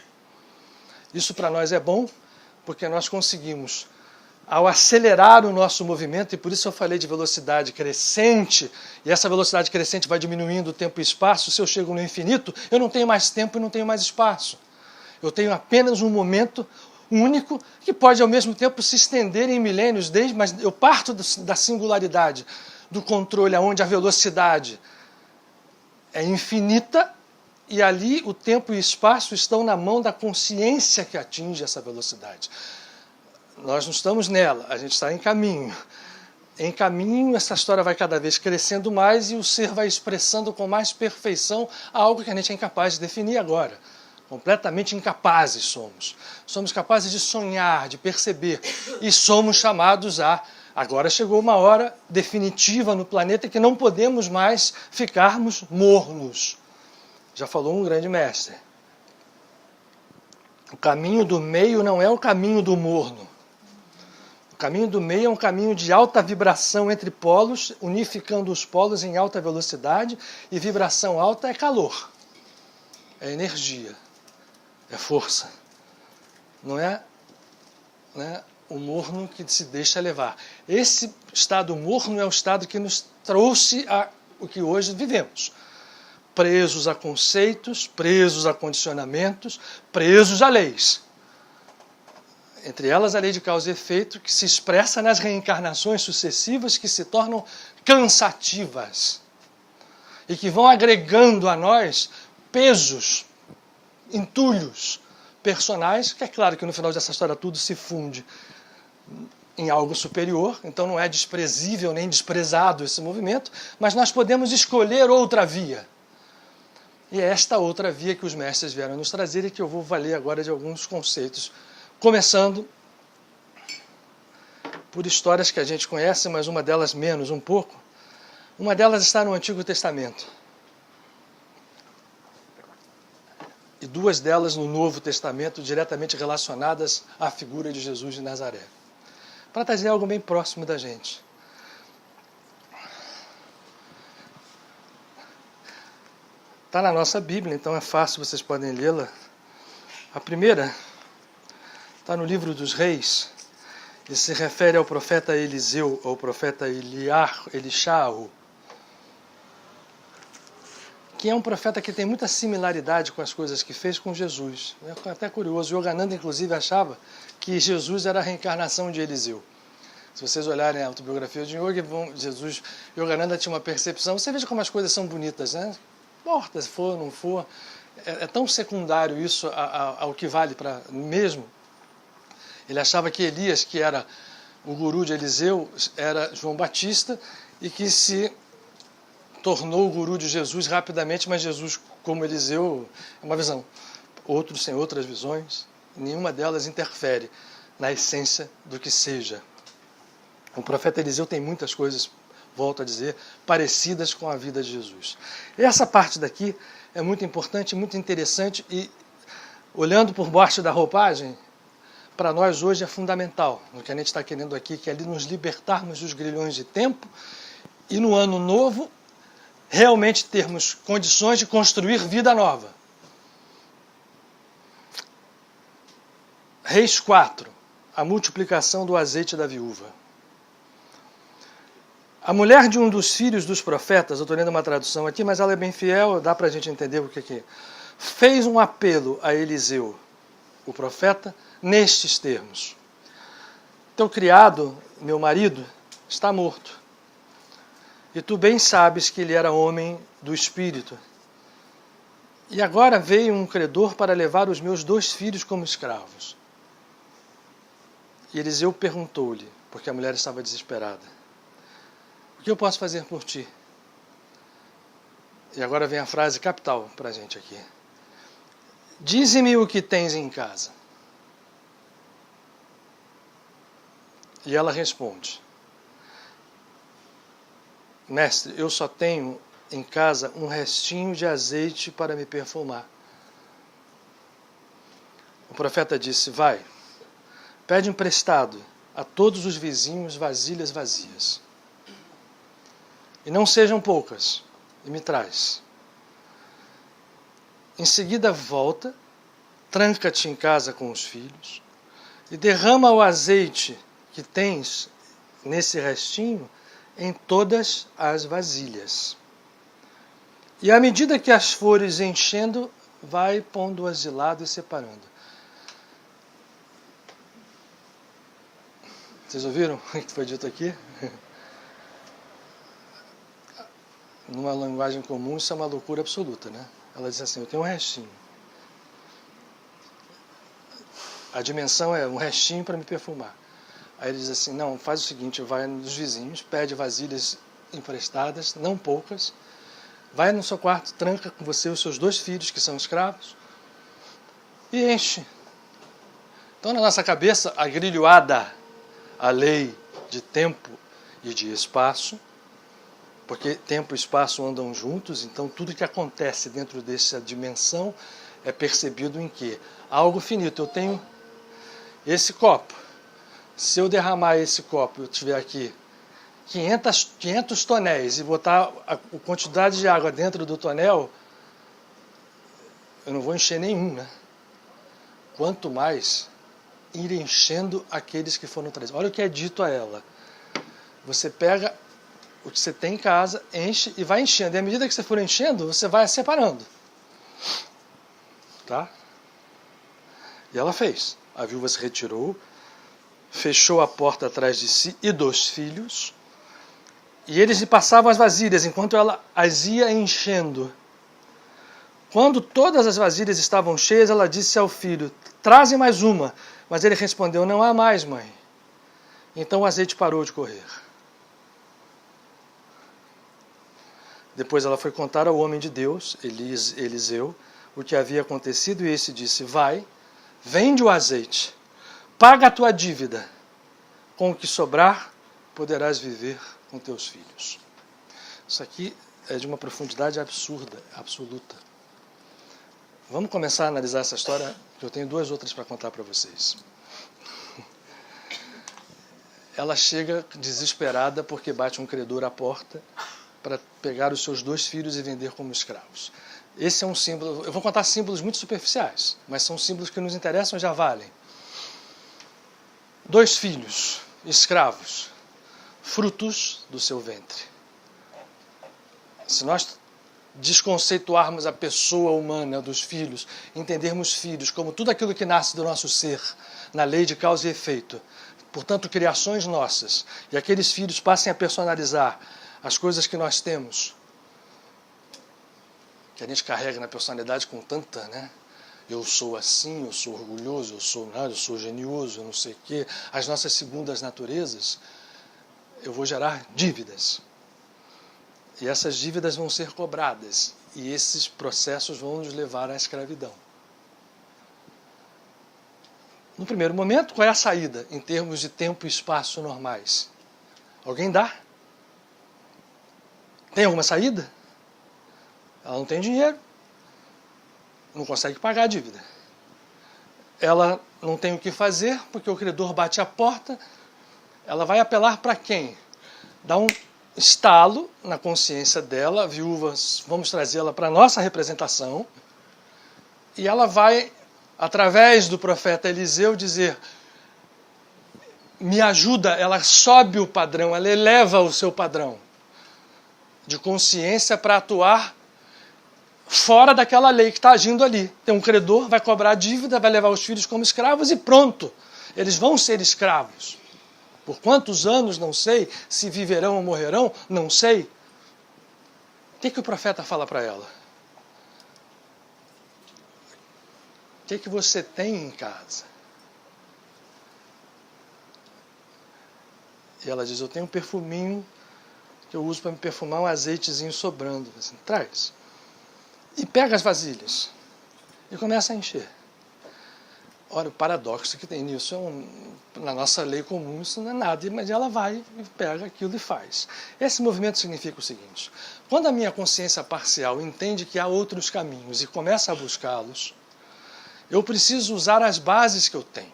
Isso para nós é bom, porque nós conseguimos, ao acelerar o nosso movimento, e por isso eu falei de velocidade crescente, e essa velocidade crescente vai diminuindo o tempo e espaço, se eu chego no infinito, eu não tenho mais tempo e não tenho mais espaço. Eu tenho apenas um momento único, que pode ao mesmo tempo se estender em milênios, mas eu parto da singularidade, do controle, onde a velocidade é infinita, e ali o tempo e o espaço estão na mão da consciência que atinge essa velocidade. Nós não estamos nela, a gente está em caminho. Em caminho, essa história vai cada vez crescendo mais e o ser vai expressando com mais perfeição algo que a gente é incapaz de definir agora. Completamente incapazes somos. Somos capazes de sonhar, de perceber. E somos chamados a... Agora chegou uma hora definitiva no planeta que não podemos mais ficarmos mornos. Já falou um grande mestre. O caminho do meio não é o caminho do morno. O caminho do meio é um caminho de alta vibração entre polos, unificando os polos em alta velocidade, e vibração alta é calor, é energia, é força. Não é o morno que se deixa levar. Esse estado morno é o estado que nos trouxe a o que hoje vivemos. Presos a conceitos, presos a condicionamentos, presos a leis. Entre elas a lei de causa e efeito, que se expressa nas reencarnações sucessivas que se tornam cansativas e que vão agregando a nós pesos, entulhos personais, que é claro que no final dessa história tudo se funde em algo superior, então não é desprezível nem desprezado esse movimento, mas nós podemos escolher outra via. E é esta outra via que os mestres vieram nos trazer e que eu vou valer agora de alguns conceitos, começando por histórias que a gente conhece, mas uma delas menos um pouco. Uma delas está no Antigo Testamento. E 2 delas no Novo Testamento, diretamente relacionadas à figura de Jesus de Nazaré. Para trazer algo bem próximo da gente. Está na nossa Bíblia, então é fácil, vocês podem lê-la. A primeira está no livro dos Reis, e se refere ao profeta Eliseu, ao profeta Elishaú, que é um profeta que tem muita similaridade com as coisas que fez com Jesus. É até curioso. Yogananda, inclusive, achava que Jesus era a reencarnação de Eliseu. Se vocês olharem a autobiografia de Yogananda tinha uma percepção. Você veja como as coisas são bonitas, né? Importa se for ou não for. É tão secundário isso ao que vale para mesmo. Ele achava que Elias, que era o guru de Eliseu, era João Batista e que se tornou o guru de Jesus rapidamente, mas Jesus, como Eliseu, é uma visão. Outros têm outras visões, nenhuma delas interfere na essência do que seja. O profeta Eliseu tem muitas coisas, volto a dizer, parecidas com a vida de Jesus. Essa parte daqui é muito importante, muito interessante e, olhando por baixo da roupagem, para nós hoje é fundamental, o que a gente está querendo aqui, que é ali nos libertarmos dos grilhões de tempo e no ano novo realmente termos condições de construir vida nova. Reis 4, a multiplicação do azeite da viúva. A mulher de um dos filhos dos profetas, eu estou lendo uma tradução aqui, mas ela é bem fiel, dá para a gente entender o que é. Fez um apelo a Eliseu, o profeta, nestes termos: teu criado, meu marido, está morto. E tu bem sabes que ele era homem do espírito. E agora veio um credor para levar os meus 2 filhos como escravos. E Eliseu perguntou-lhe, porque a mulher estava desesperada: o que eu posso fazer por ti? E agora vem a frase capital para a gente aqui: dize-me o que tens em casa. E ela responde: mestre, eu só tenho em casa um restinho de azeite para me perfumar. O profeta disse: vai, pede emprestado a todos os vizinhos vasilhas vazias. E não sejam poucas, e me traz. Em seguida volta, tranca-te em casa com os filhos, e derrama o azeite que tens nesse restinho em todas as vasilhas. E à medida que as fores enchendo, vai pondo-as de lado e separando. Vocês ouviram o que foi dito aqui? Numa linguagem comum, isso é uma loucura absoluta, né? Ela diz assim: eu tenho um restinho. A dimensão é um restinho para me perfumar. Aí ele diz assim: não, faz o seguinte, vai nos vizinhos, pede vasilhas emprestadas, não poucas, vai no seu quarto, tranca com você os seus 2 filhos, que são escravos, e enche. Então, na nossa cabeça, agrilhoada a lei de tempo e de espaço, porque tempo e espaço andam juntos, então tudo que acontece dentro dessa dimensão é percebido em quê? Algo finito. Eu tenho esse copo. Se eu derramar esse copo, eu tiver aqui 500 tonéis e botar a quantidade de água dentro do tonel, eu não vou encher nenhum, né? Quanto mais ir enchendo aqueles que foram trazidos. Olha o que é dito a ela. Você pega o que você tem em casa, enche e vai enchendo. E à medida que você for enchendo, você vai separando. Tá? E ela fez. A viúva se retirou, fechou a porta atrás de si e dos filhos, e eles lhe passavam as vasilhas, enquanto ela as ia enchendo. Quando todas as vasilhas estavam cheias, ela disse ao filho: traze mais uma. Mas ele respondeu: não há mais, mãe. Então o azeite parou de correr. Depois ela foi contar ao homem de Deus, Eliseu, o que havia acontecido, e esse disse: vai, vende o azeite, paga a tua dívida, com o que sobrar poderás viver com teus filhos. Isso aqui é de uma profundidade absurda, absoluta. Vamos começar a analisar essa história, que eu tenho 2 outras para contar para vocês. Ela chega desesperada porque bate um credor à porta para pegar os seus 2 filhos e vender como escravos. Esse é um símbolo. Eu vou contar símbolos muito superficiais, mas são símbolos que nos interessam e já valem. 2 filhos, escravos, frutos do seu ventre. Se nós desconceituarmos a pessoa humana dos filhos, entendermos filhos como tudo aquilo que nasce do nosso ser, na lei de causa e efeito, portanto, criações nossas, e aqueles filhos passem a personalizar as coisas que nós temos, que a gente carrega na personalidade com tanta, né? Eu sou assim, eu sou orgulhoso, eu sou nada, eu sou genioso, eu não sei o quê. As nossas segundas naturezas, eu vou gerar dívidas. E essas dívidas vão ser cobradas. E esses processos vão nos levar à escravidão. No primeiro momento, qual é a saída em termos de tempo e espaço normais? Alguém dá? Tem alguma saída? Ela não tem dinheiro. Não consegue pagar a dívida. Ela não tem o que fazer, porque o credor bate a porta. Ela vai apelar para quem? Dá um estalo na consciência dela, viúvas, vamos trazê-la para a nossa representação, e ela vai, através do profeta Eliseu, dizer: me ajuda, ela sobe o padrão, ela eleva o seu padrão de consciência para atuar fora daquela lei que está agindo ali. Tem um credor, vai cobrar a dívida, vai levar os filhos como escravos e pronto. Eles vão ser escravos. Por quantos anos, não sei. Se viverão ou morrerão, não sei. O que o profeta fala para ela? O que você tem em casa? E ela diz: eu tenho um perfuminho que eu uso para me perfumar, um azeitezinho sobrando. Assim, traz. E pega as vasilhas e começa a encher. Olha, o paradoxo que tem nisso na nossa lei comum isso não é nada, mas ela vai e pega aquilo e faz. Esse movimento significa o seguinte: quando a minha consciência parcial entende que há outros caminhos e começa a buscá-los, eu preciso usar as bases que eu tenho.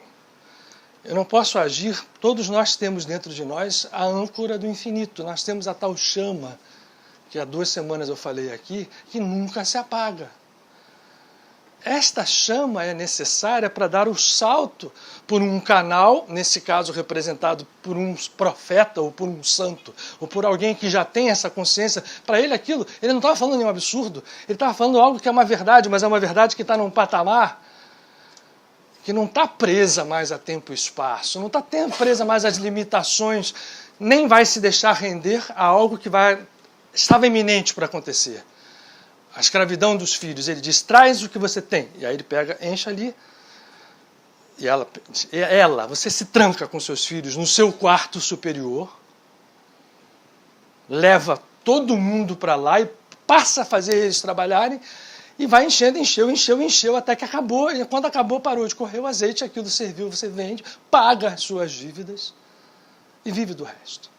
Eu não posso agir, todos nós temos dentro de nós a âncora do infinito, nós temos a tal chama, que há 2 semanas eu falei aqui, que nunca se apaga. Esta chama é necessária para dar o salto por um canal, nesse caso representado por um profeta ou por um santo, ou por alguém que já tem essa consciência. Para ele aquilo, ele não estava falando nenhum absurdo, ele estava falando algo que é uma verdade, mas é uma verdade que está num patamar que não está presa mais a tempo e espaço, não está presa mais às limitações, nem vai se deixar render a algo que estava iminente para acontecer. A escravidão dos filhos, ele diz: traz o que você tem. E aí ele pega, enche ali, e você se tranca com seus filhos no seu quarto superior, leva todo mundo para lá e passa a fazer eles trabalharem, e vai enchendo, encheu, até que acabou. E quando acabou, parou de correr o azeite, aquilo serviu, você vende, paga as suas dívidas e vive do resto.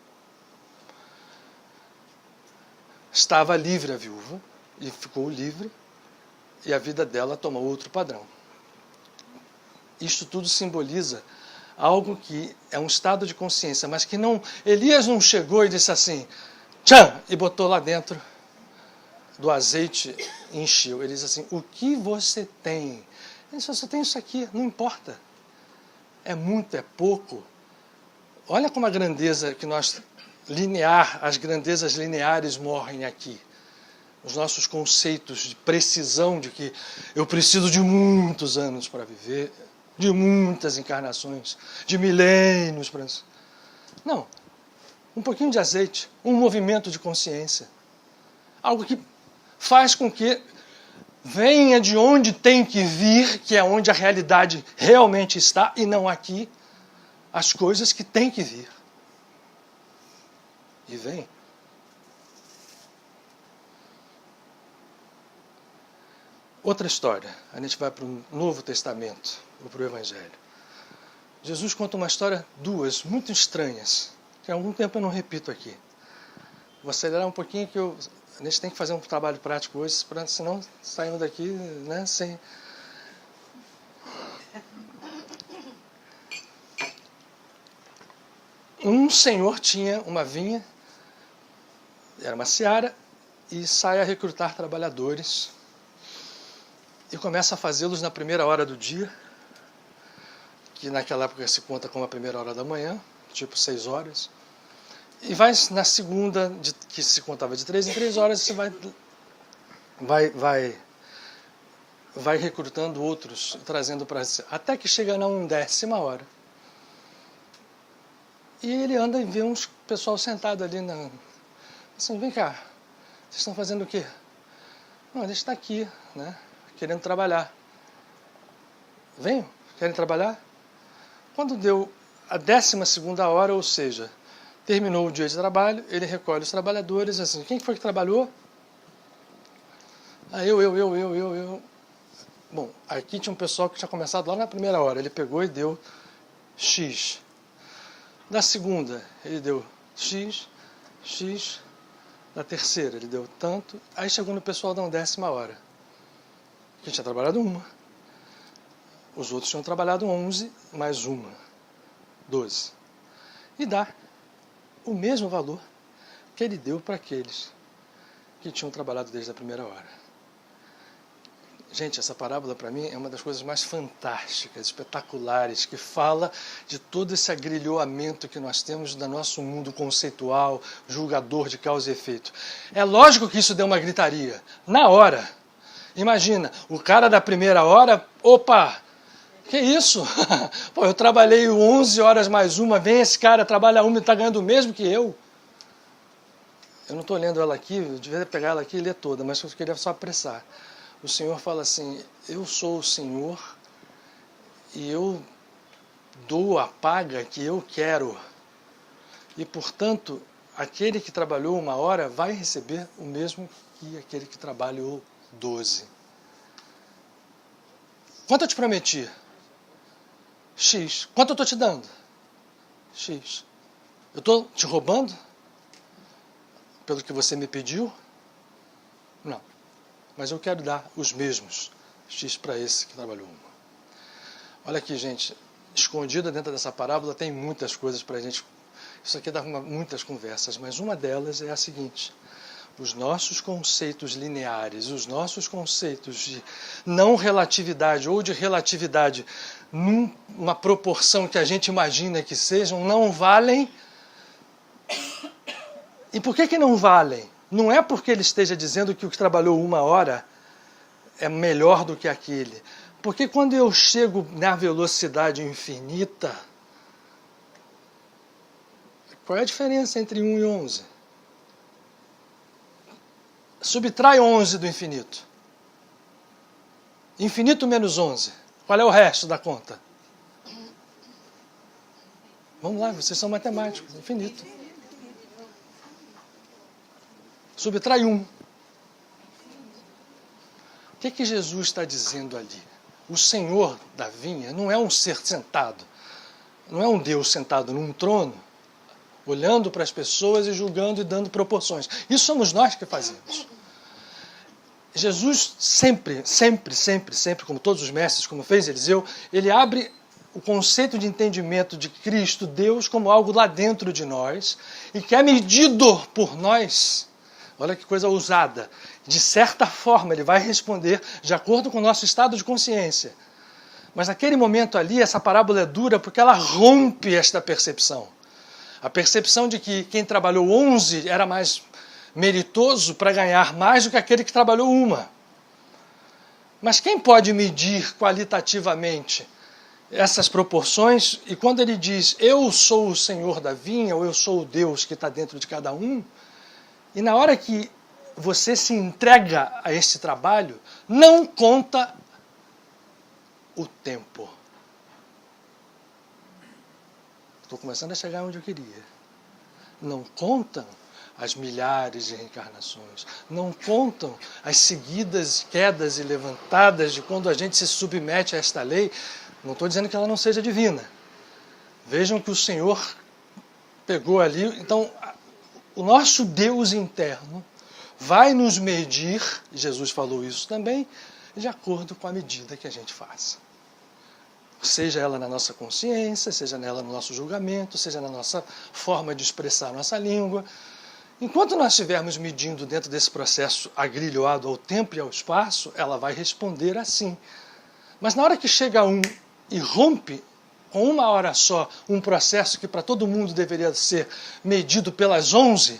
Estava livre a viúva, e ficou livre, e a vida dela tomou outro padrão. Isto tudo simboliza algo que é um estado de consciência, mas que não... Elias não chegou e disse assim, tchan, e botou lá dentro do azeite e encheu. Ele diz assim: o que você tem? Ele disse: eu tenho isso aqui, não importa. É muito, é pouco. Olha como a grandeza que nós... as grandezas lineares morrem aqui. Os nossos conceitos de precisão de que eu preciso de muitos anos para viver, de muitas encarnações, de milênios para... Não. Um pouquinho de azeite, um movimento de consciência. Algo que faz com que venha de onde tem que vir, que é onde a realidade realmente está, e não aqui, as coisas que têm que vir. E vem. Outra história, a gente vai para o Novo Testamento, ou para o Evangelho. Jesus conta uma história, duas, muito estranhas, que há algum tempo eu não repito aqui. Vou acelerar um pouquinho, que a gente tem que fazer um trabalho prático hoje, senão saímos daqui, né, sem... Um senhor tinha uma vinha, era uma seara, e sai a recrutar trabalhadores e começa a fazê-los na primeira hora do dia, que naquela época se conta como a primeira hora da manhã, tipo 6 horas, e vai na segunda, que se contava de 3 em 3 horas, você vai vai recrutando outros, trazendo para si, até que chega na 1/10 hora. E ele anda e vê uns pessoal sentado ali, assim, vem cá, vocês estão fazendo o quê? Não, a gente está aqui, né, querendo trabalhar. Venham, querem trabalhar? Quando deu a 12ª hora, ou seja, terminou o dia de trabalho, ele recolhe os trabalhadores, assim, quem foi que trabalhou? Ah, eu. Bom, aqui tinha um pessoal que tinha começado lá na 1ª hora, ele pegou e deu X. Na segunda, ele deu X. Na terceira, ele deu tanto. Aí chegou no pessoal da 10ª hora, que tinha trabalhado uma. Os outros tinham trabalhado 11, mais uma, 12. E dá o mesmo valor que ele deu para aqueles que tinham trabalhado desde a 1ª hora. Gente, essa parábola para mim é uma das coisas mais fantásticas, espetaculares, que fala de todo esse agrilhoamento que nós temos do nosso mundo conceitual, julgador de causa e efeito. É lógico que isso deu uma gritaria, na hora. Imagina, o cara da 1ª hora, opa, que isso? Pô, eu trabalhei 11 horas mais uma, vem esse cara, trabalha uma e está ganhando o mesmo que eu. Eu não estou lendo ela aqui, eu devia pegar ela aqui e ler toda, mas eu queria só apressar. O Senhor fala assim, eu sou o Senhor e eu dou a paga que eu quero. E, portanto, aquele que trabalhou 1 hora vai receber o mesmo que aquele que trabalhou 12. Quanto eu te prometi? X. Quanto eu estou te dando? X. Eu estou te roubando? Pelo que você me pediu? Não. Mas eu quero dar os mesmos X para esse que trabalhou 1. Olha aqui, gente. Escondida dentro dessa parábola tem muitas coisas para a gente. Isso aqui dá muitas conversas, mas uma delas é a seguinte. Os nossos conceitos lineares, os nossos conceitos de não relatividade ou de relatividade numa proporção que a gente imagina que sejam, não valem. E por que não valem? Não é porque ele esteja dizendo que o que trabalhou 1 hora é melhor do que aquele. Porque quando eu chego na velocidade infinita, qual é a diferença entre 1 e 11? Subtrai 11 do infinito. Infinito menos 11. Qual é o resto da conta? Vamos lá, vocês são matemáticos. Infinito. Subtrai 1. O que Jesus está dizendo ali? O Senhor da vinha não é um ser sentado, não é um Deus sentado num trono, olhando para as pessoas e julgando e dando proporções. Isso somos nós que fazemos. Jesus sempre, como todos os mestres, como fez Eliseu, ele abre o conceito de entendimento de Cristo, Deus, como algo lá dentro de nós e que é medido por nós. Olha que coisa ousada. De certa forma, ele vai responder de acordo com o nosso estado de consciência. Mas naquele momento ali, essa parábola é dura porque ela rompe esta percepção. A percepção de que quem trabalhou 11 era mais meritoso para ganhar mais do que aquele que trabalhou 1. Mas quem pode medir qualitativamente essas proporções? E quando ele diz, eu sou o Senhor da vinha, ou eu sou o Deus que está dentro de cada um, e na hora que você se entrega a esse trabalho, não conta o tempo. Estou começando a chegar onde eu queria. Não contam as milhares de reencarnações. Não contam as seguidas quedas e levantadas de quando a gente se submete a esta lei. Não estou dizendo que ela não seja divina. Vejam que o Senhor pegou ali. Então, o nosso Deus interno vai nos medir, Jesus falou isso também, de acordo com a medida que a gente faz. Seja ela na nossa consciência, seja nela no nosso julgamento, seja na nossa forma de expressar a nossa língua. Enquanto nós estivermos medindo dentro desse processo agrilhoado ao tempo e ao espaço, ela vai responder assim. Mas na hora que chega e rompe, com 1 hora só, um processo que para todo mundo deveria ser medido pelas 11,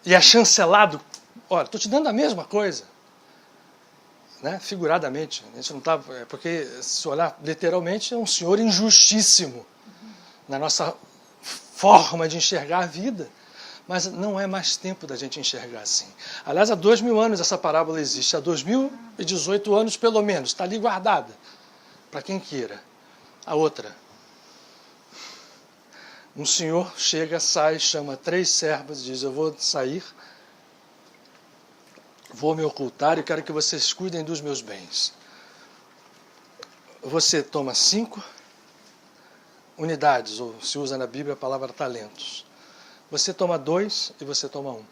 e é chancelado Olha, estou te dando a mesma coisa. Né? Figuradamente. A gente não tá, porque, se olhar literalmente, é um senhor injustíssimo na nossa forma de enxergar a vida. Mas não é mais tempo da gente enxergar assim. Aliás, há 2000 anos essa parábola existe. Há 2018 anos, pelo menos. Está ali guardada. Para quem queira. A outra. Um senhor chega, sai, chama 3 servos e diz: eu vou sair, vou me ocultar e quero que vocês cuidem dos meus bens. Você toma 5 unidades, ou se usa na Bíblia a palavra talentos. Você toma 2 e você toma 1.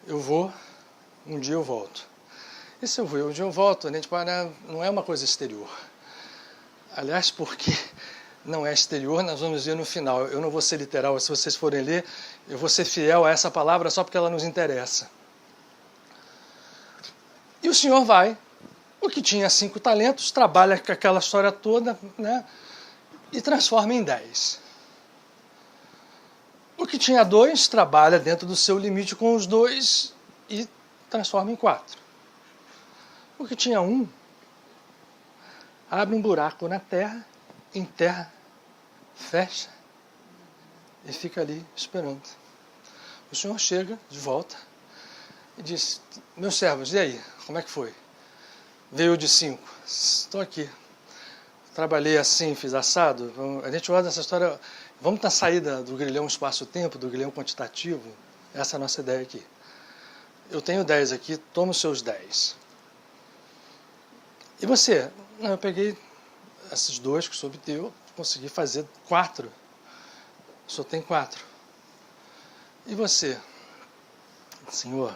Eu vou, um dia eu volto. E se eu vou, um dia eu volto, a gente não é uma coisa exterior. Aliás, porque não é exterior, nós vamos ver no final. Eu não vou ser literal, se vocês forem ler, eu vou ser fiel a essa palavra só porque ela nos interessa. E o senhor vai, o que tinha 5 talentos, trabalha com aquela história toda, né, e transforma em 10. O que tinha 2, trabalha dentro do seu limite com os 2 e transforma em 4. O que tinha 1, abre um buraco na terra, enterra, fecha e fica ali esperando. O senhor chega de volta e diz: meus servos, e aí, como é que foi? Veio de 5, estou aqui. Trabalhei assim, fiz assado. A gente usa essa história. Vamos na saída do grilhão espaço-tempo, do grilhão quantitativo. Essa é a nossa ideia aqui. Eu tenho 10 aqui, toma os seus 10. E você? Não, eu peguei esses 2 que o senhor me deu, consegui fazer 4. O senhor tem 4. E você? Senhor,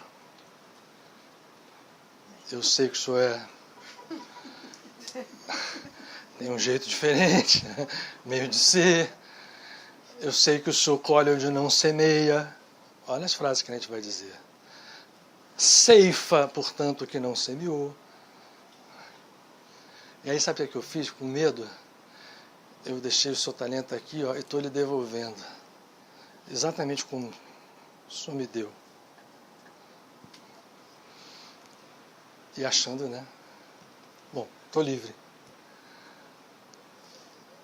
eu sei que o senhor tem um jeito diferente, meio de ser. Eu sei que o senhor colhe onde não semeia. Olha as frases que a gente vai dizer. Ceifa, portanto, que não semeou. E aí sabe o que eu fiz? Com medo, eu deixei o seu talento aqui, ó, e estou lhe devolvendo. Exatamente como o senhor me deu. E achando, né? Bom, estou livre.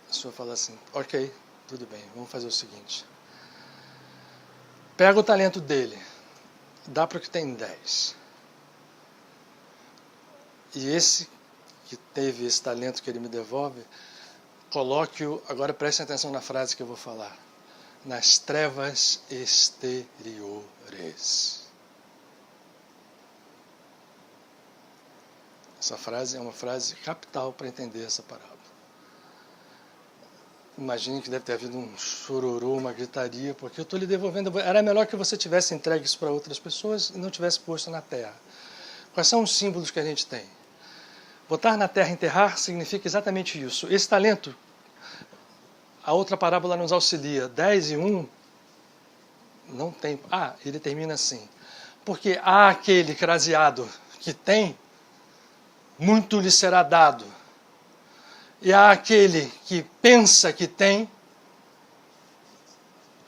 O senhor fala assim: ok, tudo bem, vamos fazer o seguinte. Pega o talento dele, dá para o que tem 10. E esse que teve esse talento que ele me devolve, coloque-o, agora prestem atenção na frase que eu vou falar, nas trevas exteriores. Essa frase é uma frase capital para entender essa parábola. Imagine que deve ter havido um chororô, uma gritaria, porque eu estou lhe devolvendo. Era melhor que você tivesse entregue isso para outras pessoas e não tivesse posto na terra. Quais são os símbolos que a gente tem? Botar na terra, enterrar, significa exatamente isso. Esse talento, a outra parábola nos auxilia. 10 e 1, não tem. Ele termina assim. Porque há aquele craseado que tem, muito lhe será dado. E há aquele que pensa que tem,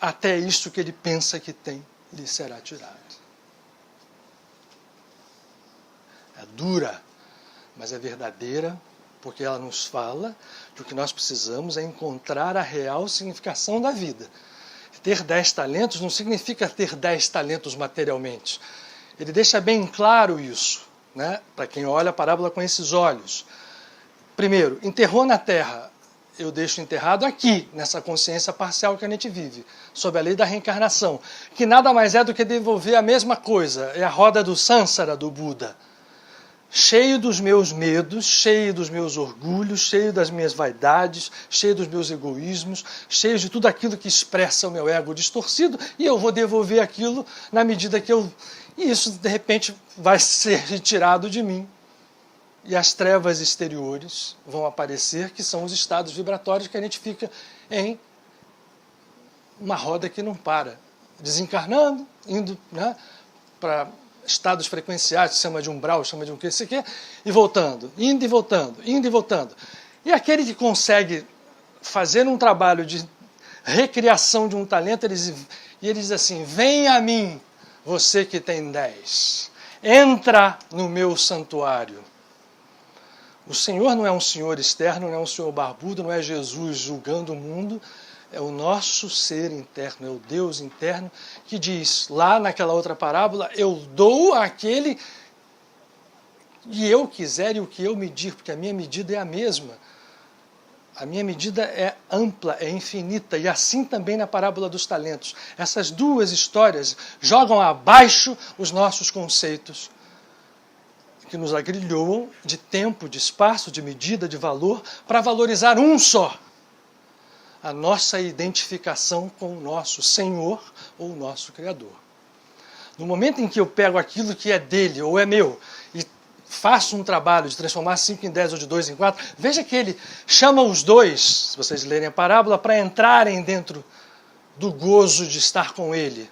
até isso que ele pensa que tem, lhe será tirado. É dura, mas é verdadeira, porque ela nos fala de o que nós precisamos é encontrar a real significação da vida. Ter 10 talentos não significa ter 10 talentos materialmente. Ele deixa bem claro isso, né? Para quem olha a parábola com esses olhos. Primeiro, enterrou na terra. Eu deixo enterrado aqui, nessa consciência parcial que a gente vive, sob a lei da reencarnação, que nada mais é do que devolver a mesma coisa. É a roda do Sansara, do Buda. Cheio dos meus medos, cheio dos meus orgulhos, cheio das minhas vaidades, cheio dos meus egoísmos, cheio de tudo aquilo que expressa o meu ego distorcido, e eu vou devolver aquilo na medida que eu... E isso, de repente, vai ser retirado de mim. E as trevas exteriores vão aparecer, que são os estados vibratórios que a gente fica em uma roda que não para. Desencarnando, indo, né, para estados frequenciais, que chama de umbral, chama de um que, sei que, e voltando, indo e voltando, indo e voltando. E aquele que consegue fazer um trabalho de recriação de um talento, ele diz assim: vem a mim, você que tem 10, entra no meu santuário. O Senhor não é um Senhor externo, não é um Senhor barbudo, não é Jesus julgando o mundo, é o nosso ser interno, é o Deus interno que diz, lá naquela outra parábola, eu dou àquele que eu quiser e o que eu medir, porque a minha medida é a mesma. A minha medida é ampla, é infinita, e assim também na parábola dos talentos. Essas duas histórias jogam abaixo os nossos conceitos, que nos agrilhoam de tempo, de espaço, de medida, de valor, para valorizar um só, a nossa identificação com o nosso Senhor ou o nosso Criador. No momento em que eu pego aquilo que é dele ou é meu e faço um trabalho de transformar 5 em 10 ou de 2 em 4, veja que ele chama os dois, se vocês lerem a parábola, para entrarem dentro do gozo de estar com ele,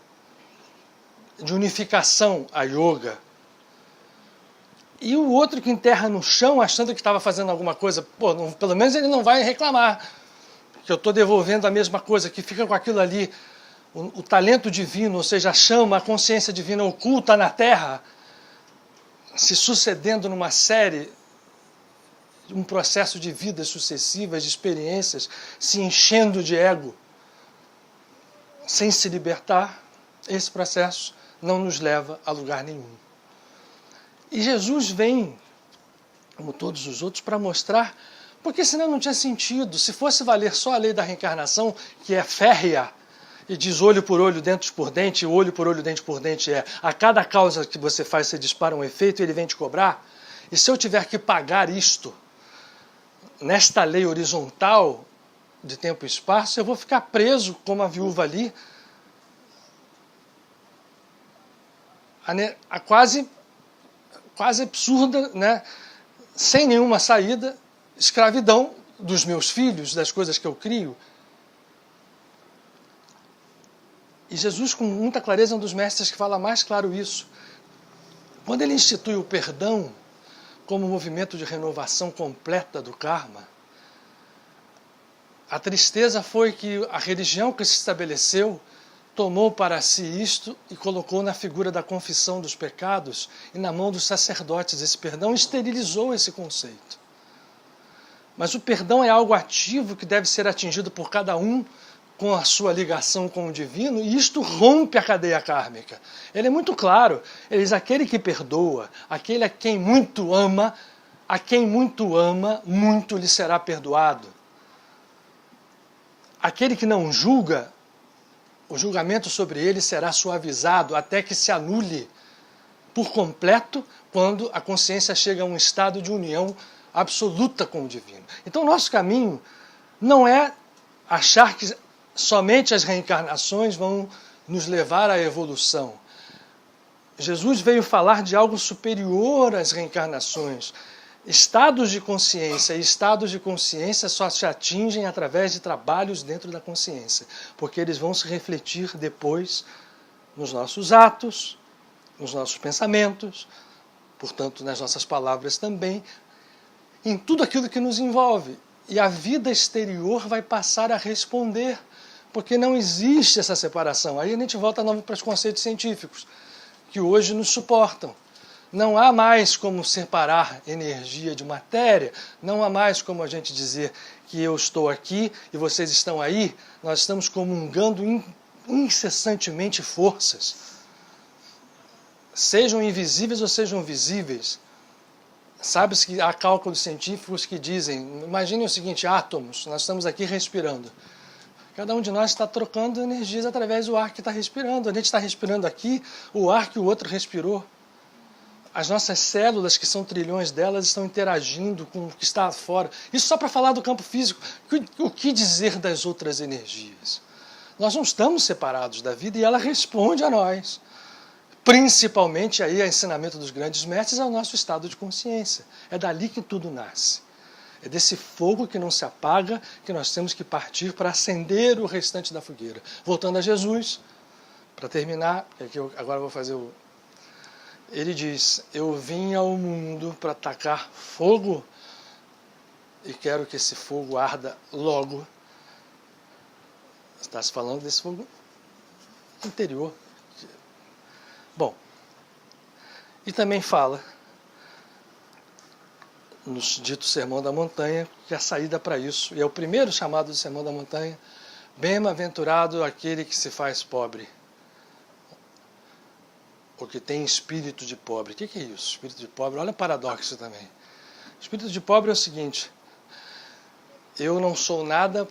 de unificação a yoga. E o outro que enterra no chão achando que estava fazendo alguma coisa, pelo menos ele não vai reclamar que eu estou devolvendo a mesma coisa, que fica com aquilo ali, o talento divino, ou seja, a chama, a consciência divina oculta na terra, se sucedendo numa série, um processo de vidas sucessivas, de experiências, se enchendo de ego, sem se libertar. Esse processo não nos leva a lugar nenhum. E Jesus vem, como todos os outros, para mostrar, porque senão não tinha sentido. Se fosse valer só a lei da reencarnação, que é férrea, e diz olho por olho, dente por dente, olho por olho, dente por dente é a cada causa que você faz, você dispara um efeito e ele vem te cobrar. E se eu tiver que pagar isto, nesta lei horizontal de tempo e espaço, eu vou ficar preso como a viúva ali, a quase absurda, né? Sem nenhuma saída, escravidão dos meus filhos, das coisas que eu crio. E Jesus, com muita clareza, é um dos mestres que fala mais claro isso. Quando ele institui o perdão como movimento de renovação completa do karma, a tristeza foi que a religião que se estabeleceu tomou para si isto e colocou na figura da confissão dos pecados e na mão dos sacerdotes. Esse perdão esterilizou esse conceito. Mas o perdão é algo ativo que deve ser atingido por cada um com a sua ligação com o divino, e isto rompe a cadeia kármica. Ele é muito claro. Ele diz, aquele que perdoa, aquele a quem muito ama, muito lhe será perdoado. Aquele que não julga, o julgamento sobre ele será suavizado até que se anule por completo quando a consciência chega a um estado de união absoluta com o divino. Então o nosso caminho não é achar que somente as reencarnações vão nos levar à evolução. Jesus veio falar de algo superior às reencarnações. Estados de consciência e estados de consciência só se atingem através de trabalhos dentro da consciência, porque eles vão se refletir depois nos nossos atos, nos nossos pensamentos, portanto nas nossas palavras também, em tudo aquilo que nos envolve. E a vida exterior vai passar a responder, porque não existe essa separação. Aí a gente volta de novo para os conceitos científicos, que hoje nos suportam. Não há mais como separar energia de matéria, não há mais como a gente dizer que eu estou aqui e vocês estão aí. Nós estamos comungando incessantemente forças, sejam invisíveis ou sejam visíveis. Sabe-se que há cálculos científicos que dizem, imaginem o seguinte, átomos, nós estamos aqui respirando. Cada um de nós está trocando energias através do ar que está respirando. A gente está respirando aqui o ar que o outro respirou. As nossas células, que são trilhões delas, estão interagindo com o que está fora. Isso só para falar do campo físico. O que dizer das outras energias? Nós não estamos separados da vida e ela responde a nós. Principalmente aí, o ensinamento dos grandes mestres é o nosso estado de consciência. É dali que tudo nasce. É desse fogo que não se apaga que nós temos que partir para acender o restante da fogueira. Voltando a Jesus, para terminar, aqui agora eu vou fazer o... Ele diz, eu vim ao mundo para atacar fogo e quero que esse fogo arda logo. Está se falando desse fogo interior. Bom, e também fala, no dito Sermão da Montanha, que a saída para isso, e é o primeiro chamado do Sermão da Montanha, bem-aventurado aquele que se faz pobre, ou que tem espírito de pobre. O que é isso, espírito de pobre? Olha o paradoxo também. Espírito de pobre é o seguinte: eu não sou nada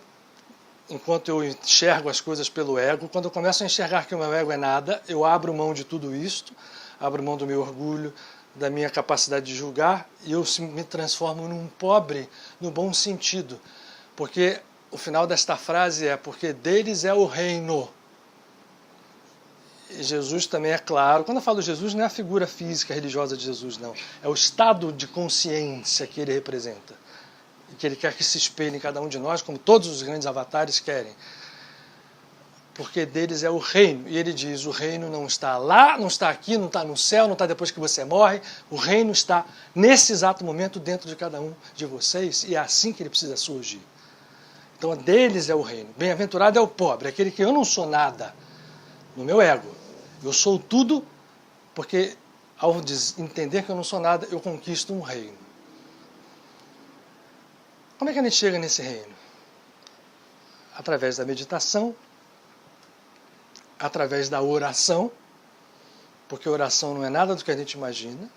enquanto eu enxergo as coisas pelo ego. Quando eu começo a enxergar que o meu ego é nada, eu abro mão de tudo isto, abro mão do meu orgulho, da minha capacidade de julgar, e eu me transformo num pobre no bom sentido. Porque o final desta frase é: porque deles é o reino. E Jesus também é claro. Quando eu falo Jesus, não é a figura física religiosa de Jesus, não. É o estado de consciência que ele representa. E que ele quer que se espelhe em cada um de nós, como todos os grandes avatares querem. Porque deles é o reino. E ele diz: o reino não está lá, não está aqui, não está no céu, não está depois que você morre. O reino está nesse exato momento dentro de cada um de vocês. E é assim que ele precisa surgir. Então, deles é o reino. Bem-aventurado é o pobre, aquele que eu não sou nada no meu ego. Eu sou tudo, porque ao entender que eu não sou nada, eu conquisto um reino. Como é que a gente chega nesse reino? Através da meditação, através da oração, porque a oração não é nada do que a gente imagina.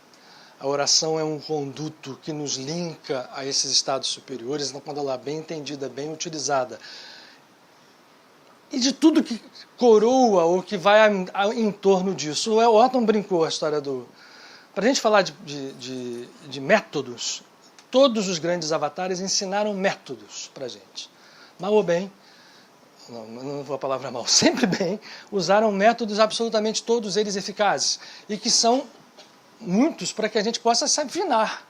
A oração é um conduto que nos linka a esses estados superiores, então, quando ela é bem entendida, bem utilizada. E de tudo que coroa ou que vai em torno disso. O Otton brincou a história do... Para a gente falar de métodos, todos os grandes avatares ensinaram métodos para a gente. Mal ou bem, não vou a palavra mal, sempre bem, usaram métodos absolutamente todos eles eficazes. E que são muitos para que a gente possa se afinar.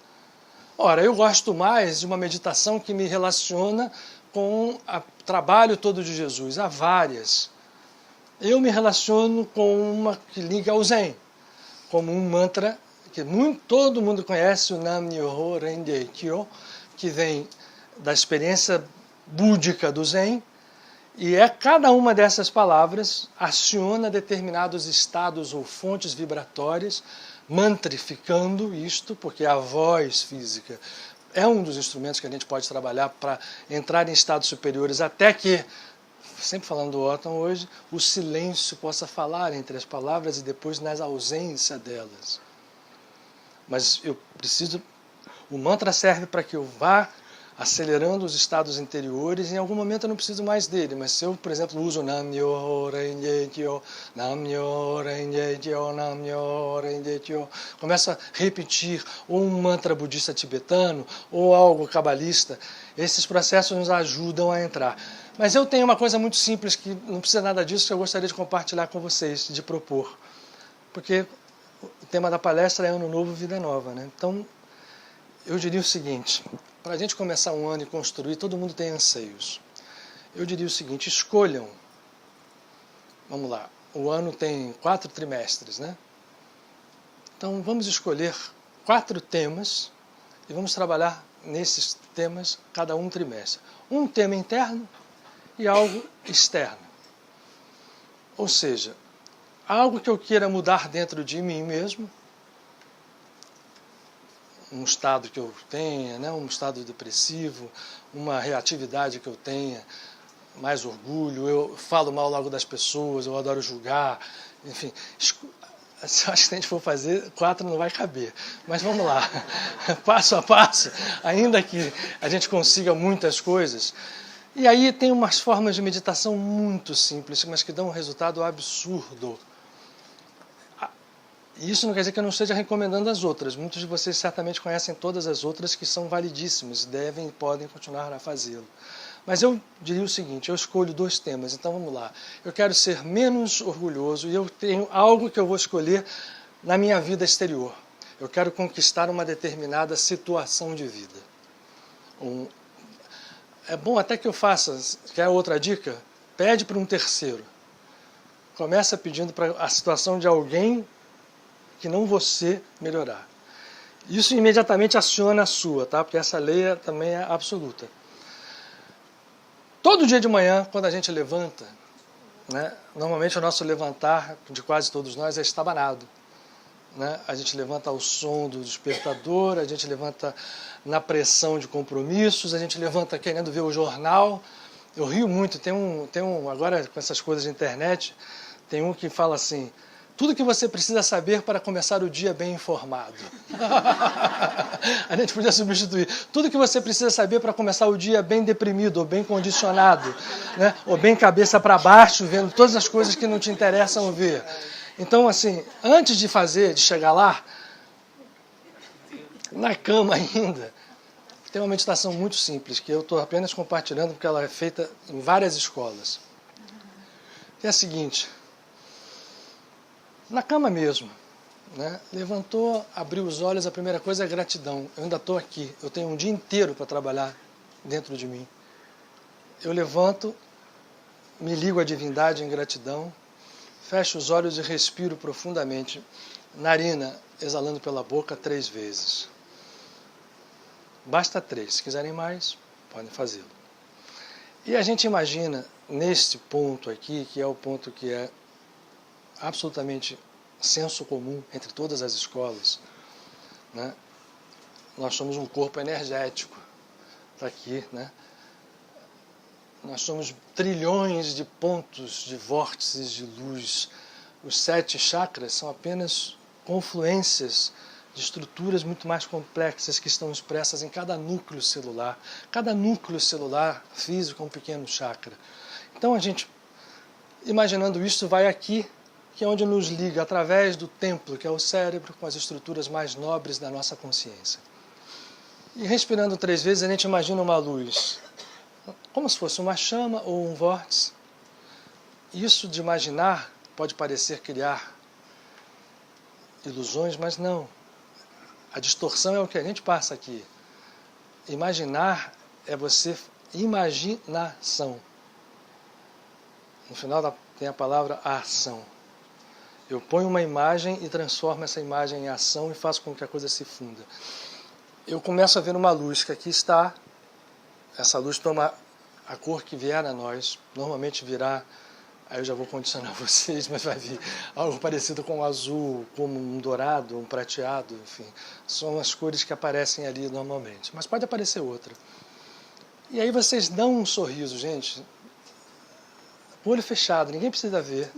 Ora, eu gosto mais de uma meditação que me relaciona com o trabalho todo de Jesus. Há várias. Eu me relaciono com uma que liga ao Zen, como um mantra que todo mundo conhece, o Nam-myoho Renge-kyo, que vem da experiência búdica do Zen, e cada uma dessas palavras aciona determinados estados ou fontes vibratórias, mantrificando isto, porque a voz física é um dos instrumentos que a gente pode trabalhar para entrar em estados superiores, até que, sempre falando do Otton hoje, o silêncio possa falar entre as palavras e depois na ausência delas. Mas eu preciso... O mantra serve para que eu vá acelerando os estados interiores, e em algum momento eu não preciso mais dele, mas se eu, por exemplo, uso Nam-myoho Renge-kyo, Nam-myoho Renge-kyo, Nam-myoho Renge-kyo, começo a repetir ou um mantra budista tibetano ou algo cabalista, esses processos nos ajudam a entrar. Mas eu tenho uma coisa muito simples, que não precisa nada disso, que eu gostaria de compartilhar com vocês, de propor. Porque o tema da palestra é Ano Novo, Vida Nova, né? Então, eu diria o seguinte: para a gente começar um ano e construir, todo mundo tem anseios. Eu diria o seguinte: escolham. Vamos lá, o ano tem 4 trimestres, né? Então vamos escolher 4 temas e vamos trabalhar nesses temas cada um trimestre. Um tema interno e algo externo. Ou seja, algo que eu queira mudar dentro de mim mesmo, um estado que eu tenha, né, um estado depressivo, uma reatividade que eu tenha, mais orgulho, eu falo mal logo das pessoas, eu adoro julgar, enfim. Acho que se a gente for fazer, 4 não vai caber. Mas vamos lá, passo a passo, ainda que a gente consiga muitas coisas. E aí tem umas formas de meditação muito simples, mas que dão um resultado absurdo. E isso não quer dizer que eu não esteja recomendando as outras. Muitos de vocês certamente conhecem todas as outras que são validíssimas, devem e podem continuar a fazê-lo. Mas eu diria o seguinte: eu escolho 2 temas, então vamos lá. Eu quero ser menos orgulhoso e eu tenho algo que eu vou escolher na minha vida exterior. Eu quero conquistar uma determinada situação de vida. É bom até que eu faça, quer outra dica? Pede para um terceiro. Começa pedindo para a situação de alguém que não você melhorar. Isso imediatamente aciona a sua, tá? Porque essa lei também é absoluta. Todo dia de manhã, quando a gente levanta, né? Normalmente o nosso levantar de quase todos nós é estabanado, né? A gente levanta ao som do despertador, a gente levanta na pressão de compromissos, a gente levanta querendo ver o jornal. Eu rio muito, tem um agora com essas coisas de internet, tem um que fala assim: tudo que você precisa saber para começar o dia bem informado. A gente podia substituir. Tudo que você precisa saber para começar o dia bem deprimido, ou bem condicionado, né? Ou bem cabeça para baixo, vendo todas as coisas que não te interessam ver. Então, assim, antes de chegar lá, na cama ainda, tem uma meditação muito simples, que eu estou apenas compartilhando porque ela é feita em várias escolas. É a seguinte: na cama mesmo, né? Levantou, abriu os olhos, a primeira coisa é gratidão. Eu ainda estou aqui, eu tenho um dia inteiro para trabalhar dentro de mim. Eu levanto, me ligo à divindade em gratidão, fecho os olhos e respiro profundamente, narina, exalando pela boca 3 vezes. Basta 3, se quiserem mais, podem fazê-lo. E a gente imagina, neste ponto aqui, que é o ponto que é absolutamente senso comum entre todas as escolas, né? Nós somos um corpo energético, está aqui, né? Nós somos trilhões de pontos, de vórtices de luz. Os 7 chakras são apenas confluências de estruturas muito mais complexas que estão expressas em cada núcleo celular. Cada núcleo celular físico é um pequeno chakra. Então a gente, imaginando isso, vai aqui, que é onde nos liga através do templo, que é o cérebro, com as estruturas mais nobres da nossa consciência. E respirando 3 vezes, a gente imagina uma luz, como se fosse uma chama ou um vórtice. Isso de imaginar pode parecer criar ilusões, mas não. A distorção é o que a gente passa aqui. Imaginar é você imaginação. No final tem a palavra ação. Eu ponho uma imagem e transformo essa imagem em ação e faço com que a coisa se funda. Eu começo a ver uma luz que aqui está. Essa luz toma a cor que vier a nós. Normalmente virá, aí eu já vou condicionar vocês, mas vai vir algo parecido com um azul, como um dourado, um prateado, enfim. São as cores que aparecem ali normalmente. Mas pode aparecer outra. E aí vocês dão um sorriso, gente. Olho fechado, ninguém precisa ver.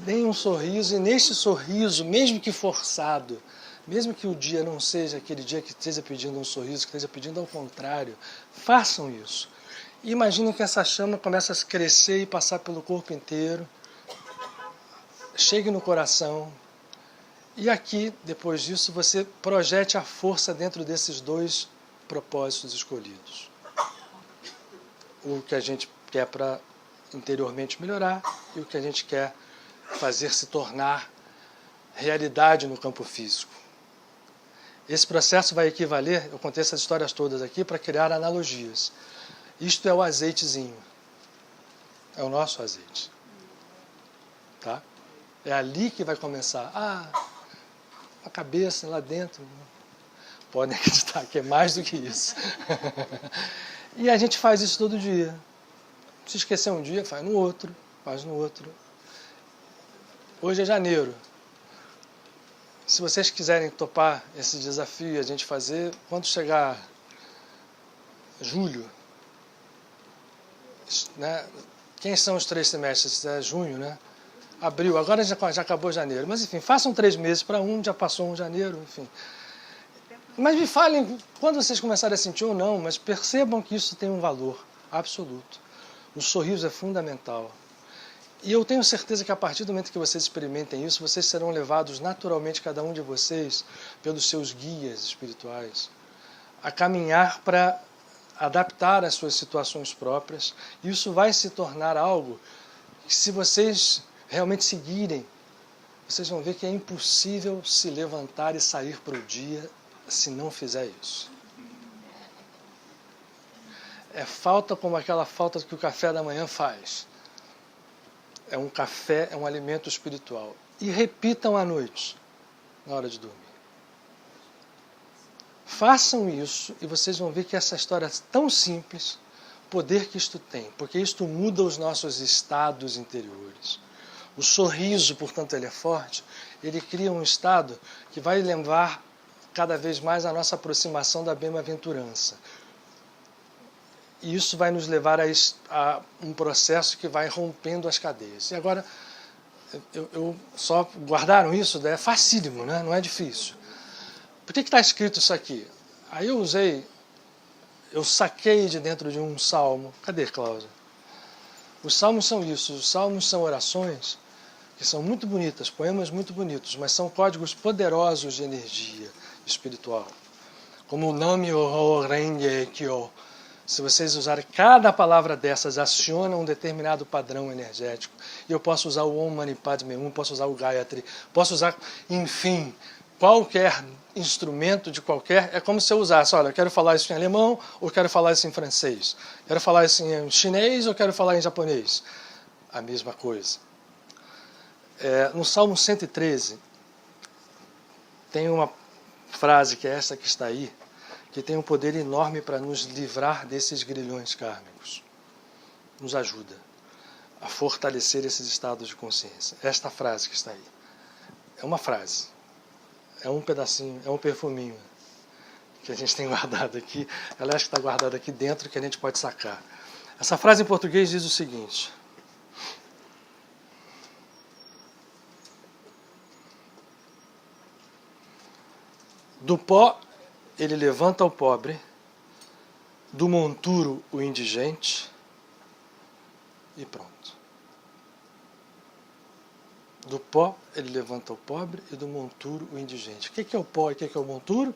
Deem um sorriso, e neste sorriso, mesmo que forçado, mesmo que o dia não seja aquele dia que esteja pedindo um sorriso, que esteja pedindo ao contrário, façam isso. E imaginem que essa chama começa a crescer e passar pelo corpo inteiro, chegue no coração, e aqui, depois disso, você projete a força dentro desses 2 propósitos escolhidos. O que a gente quer para interiormente melhorar e o que a gente quer fazer se tornar realidade no campo físico. Esse processo vai equivaler, eu contei essas histórias todas aqui para criar analogias. Isto é o azeitezinho. É o nosso azeite. Tá? É ali que vai começar. A cabeça lá dentro. Podem acreditar que é mais do que isso. E a gente faz isso todo dia. Se esquecer um dia, faz no outro, faz no outro. Hoje é janeiro. Se vocês quiserem topar esse desafio e a gente fazer, quando chegar julho, né? Quem são os 3 semestres? É junho, né? Abril, agora já acabou janeiro. Mas enfim, façam 3 meses para já passou um janeiro, enfim. Mas me falem quando vocês começarem a sentir ou não, mas percebam que isso tem um valor absoluto. O sorriso é fundamental. E eu tenho certeza que a partir do momento que vocês experimentem isso, vocês serão levados naturalmente, cada um de vocês, pelos seus guias espirituais, a caminhar para adaptar as suas situações próprias. Isso vai se tornar algo que, se vocês realmente seguirem, vocês vão ver que é impossível se levantar e sair para o dia se não fizer isso. É falta como aquela falta que o café da manhã faz. É um café, é um alimento espiritual. E repitam à noite, na hora de dormir. Façam isso e vocês vão ver que essa história é tão simples, poder que isto tem, porque isto muda os nossos estados interiores. O sorriso, portanto, ele é forte, ele cria um estado que vai levar cada vez mais a nossa aproximação da bem-aventurança. E isso vai nos levar a um processo que vai rompendo as cadeias. E agora, eu só guardaram isso? É facílimo, né? Não é difícil. Por que está escrito isso aqui? Aí eu saquei de dentro de um salmo. Cadê, Cláudia? Os salmos são isso. Os salmos são orações que são muito bonitas, poemas muito bonitos, mas são códigos poderosos de energia espiritual. Como o Nam-myoho Renge Kyo. Se vocês usarem cada palavra dessas, aciona um determinado padrão energético. E eu posso usar o Om Mani Padme Hum, posso usar o Gayatri, posso usar, enfim, qualquer instrumento de qualquer... É como se eu usasse, olha, eu quero falar isso em alemão ou quero falar isso em francês. Quero falar isso em chinês ou quero falar em japonês. A mesma coisa. No Salmo 113, tem uma frase que é essa que está aí, que tem um poder enorme para nos livrar desses grilhões kármicos. Nos ajuda a fortalecer esses estados de consciência. Esta frase que está aí. É uma frase. É um pedacinho, é um perfuminho que a gente tem guardado aqui. Ela acho que está guardada aqui dentro, que a gente pode sacar. Essa frase em português diz o seguinte: do pó ele levanta o pobre, do monturo o indigente, e pronto. Do pó ele levanta o pobre e do monturo o indigente. O que é o pó e o que é o monturo?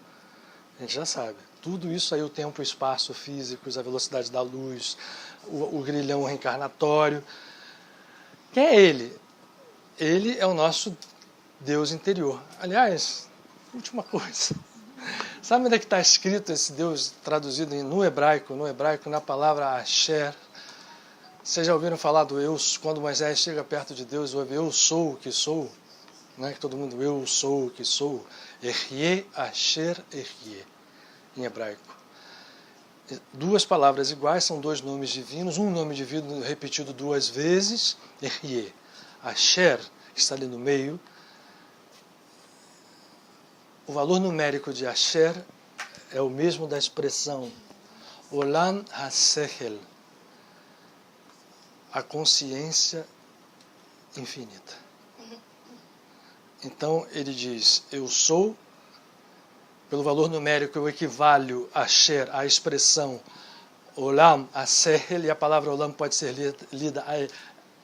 A gente já sabe. Tudo isso aí, o tempo, o espaço, físicos, a velocidade da luz, o grilhão reencarnatório. Quem é ele? Ele é o nosso Deus interior. Aliás, última coisa. Sabe onde é que está escrito esse Deus traduzido no hebraico, na palavra Asher? Vocês já ouviram falar do eu, quando Moisés chega perto de Deus, ouve eu sou o que sou? Não é que todo mundo, eu sou o que sou? Ehyeh, Asher, Ehyeh, em hebraico. Duas palavras iguais, são dois nomes divinos, um nome divino repetido duas vezes, Ehyeh. Asher, que está ali no meio. O valor numérico de Asher é o mesmo da expressão Olam HaSechel, a consciência infinita. Então ele diz, eu sou, pelo valor numérico eu equivalho a Asher, a expressão Olam HaSechel, e a palavra Olam pode ser lida a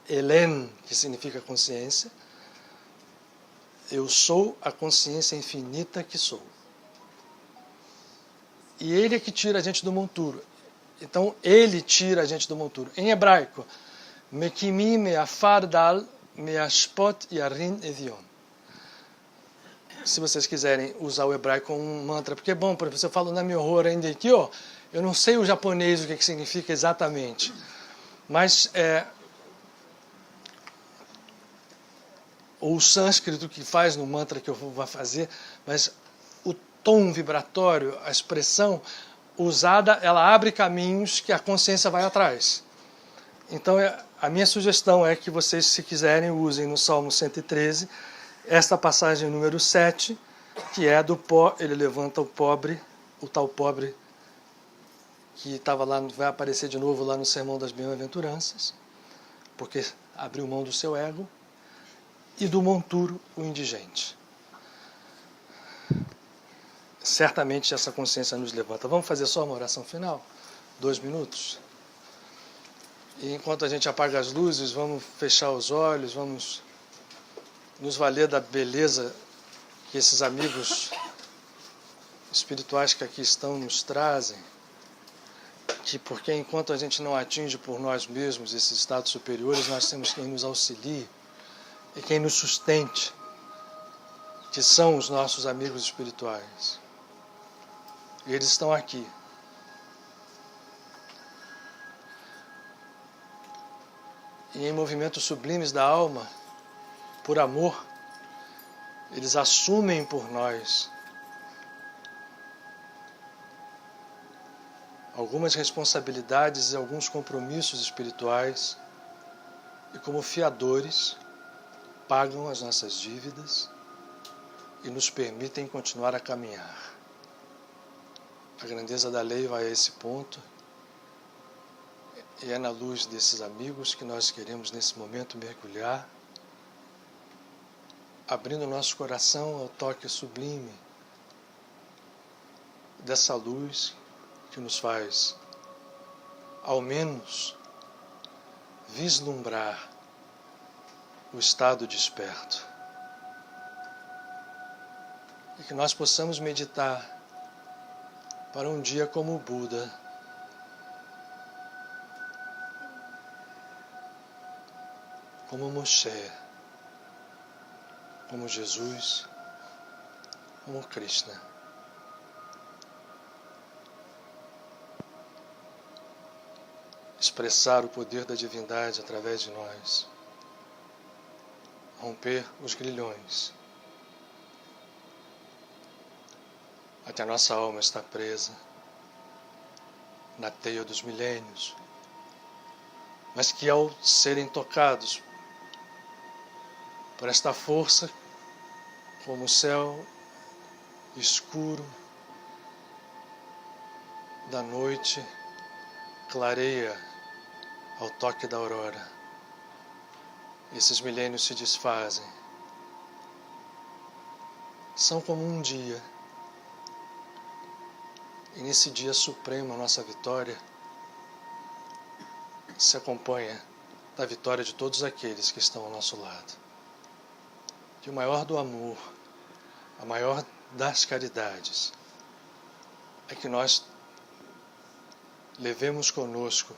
Elen, que significa consciência. Eu sou a consciência infinita que sou. E ele é que tira a gente do monturo. Então, ele tira a gente do monturo. Em hebraico, Mekimi me'afar dal me'ashpot yarin evion. Se vocês quiserem usar o hebraico como um mantra, porque é bom, por exemplo, eu falo Nam-myoho Renge Kyo, eu não sei o japonês o que significa exatamente, mas ou o sânscrito que faz no mantra que eu vou fazer, mas o tom vibratório, a expressão usada, ela abre caminhos que a consciência vai atrás. Então, a minha sugestão é que vocês, se quiserem, usem no Salmo 113, esta passagem número 7, que é do pó, ele levanta o pobre, o tal pobre que estava lá, vai aparecer de novo lá no Sermão das Bem-aventuranças, porque abriu mão do seu ego, e do monturo o indigente. Certamente essa consciência nos levanta. Vamos fazer só uma oração final? 2 minutos? E enquanto a gente apaga as luzes, vamos fechar os olhos, vamos nos valer da beleza que esses amigos espirituais que aqui estão nos trazem, porque enquanto a gente não atinge por nós mesmos esses estados superiores, nós temos quem nos auxilie e quem nos sustente, que são os nossos amigos espirituais. E eles estão aqui. E em movimentos sublimes da alma, por amor, eles assumem por nós algumas responsabilidades e alguns compromissos espirituais e, como fiadores, pagam as nossas dívidas e nos permitem continuar a caminhar. A grandeza da lei vai a esse ponto, e é na luz desses amigos que nós queremos nesse momento mergulhar, abrindo nosso coração ao toque sublime dessa luz que nos faz, ao menos, vislumbrar o estado desperto. E que nós possamos meditar para um dia como o Buda, como Moshe, como Jesus, como Krishna. Expressar o poder da divindade através de nós. Romper os grilhões. Até a nossa alma está presa na teia dos milênios. Mas que ao serem tocados por esta força, como o céu escuro da noite clareia ao toque da aurora, esses milênios se desfazem. São como um dia, e nesse dia supremo a nossa vitória se acompanha da vitória de todos aqueles que estão ao nosso lado. Que o maior do amor, a maior das caridades, é que nós levemos conosco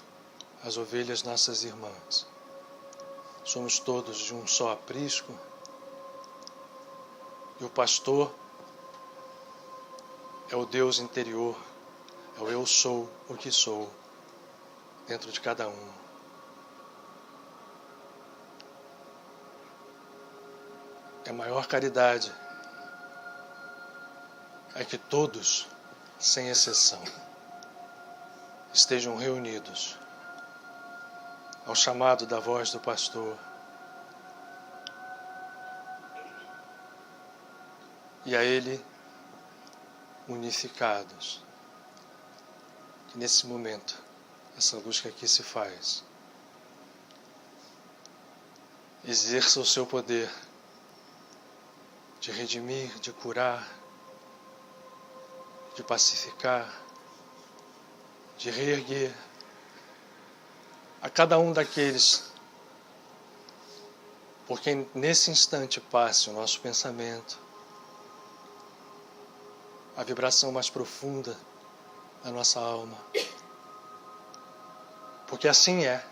as ovelhas nossas irmãs. Somos todos de um só aprisco, e o pastor é o Deus interior, é o eu sou o que sou, dentro de cada um. A maior caridade é que todos, sem exceção, estejam reunidos ao chamado da voz do pastor e a ele unificados. Que nesse momento, essa luz que aqui se faz, exerça o seu poder de redimir, de curar, de pacificar, de reerguer a cada um daqueles por quem nesse instante passe o nosso pensamento, a vibração mais profunda da nossa alma. Porque assim é.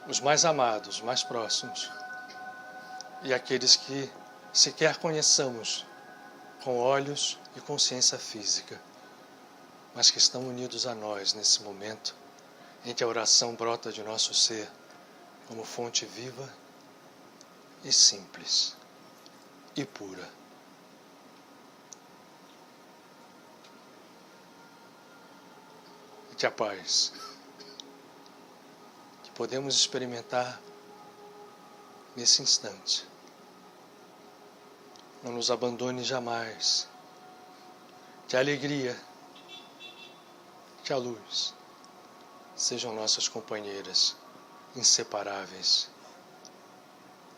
Os mais amados, os mais próximos, e aqueles que sequer conheçamos com olhos e consciência física, mas que estão unidos a nós nesse momento em que a oração brota de nosso ser como fonte viva e simples e pura. E que a paz que podemos experimentar nesse instante não nos abandone jamais. Que a alegria, que a luz sejam nossas companheiras inseparáveis,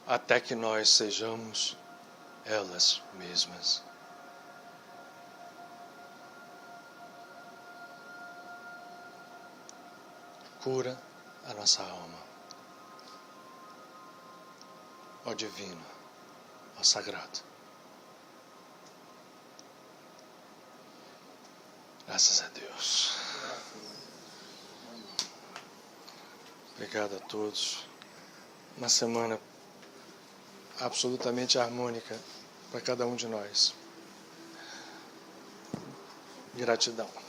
até que nós sejamos elas mesmas. Cura a nossa alma, ó divino, ó sagrado. Graças a Deus. Obrigado a todos. Uma semana absolutamente harmônica para cada um de nós. Gratidão.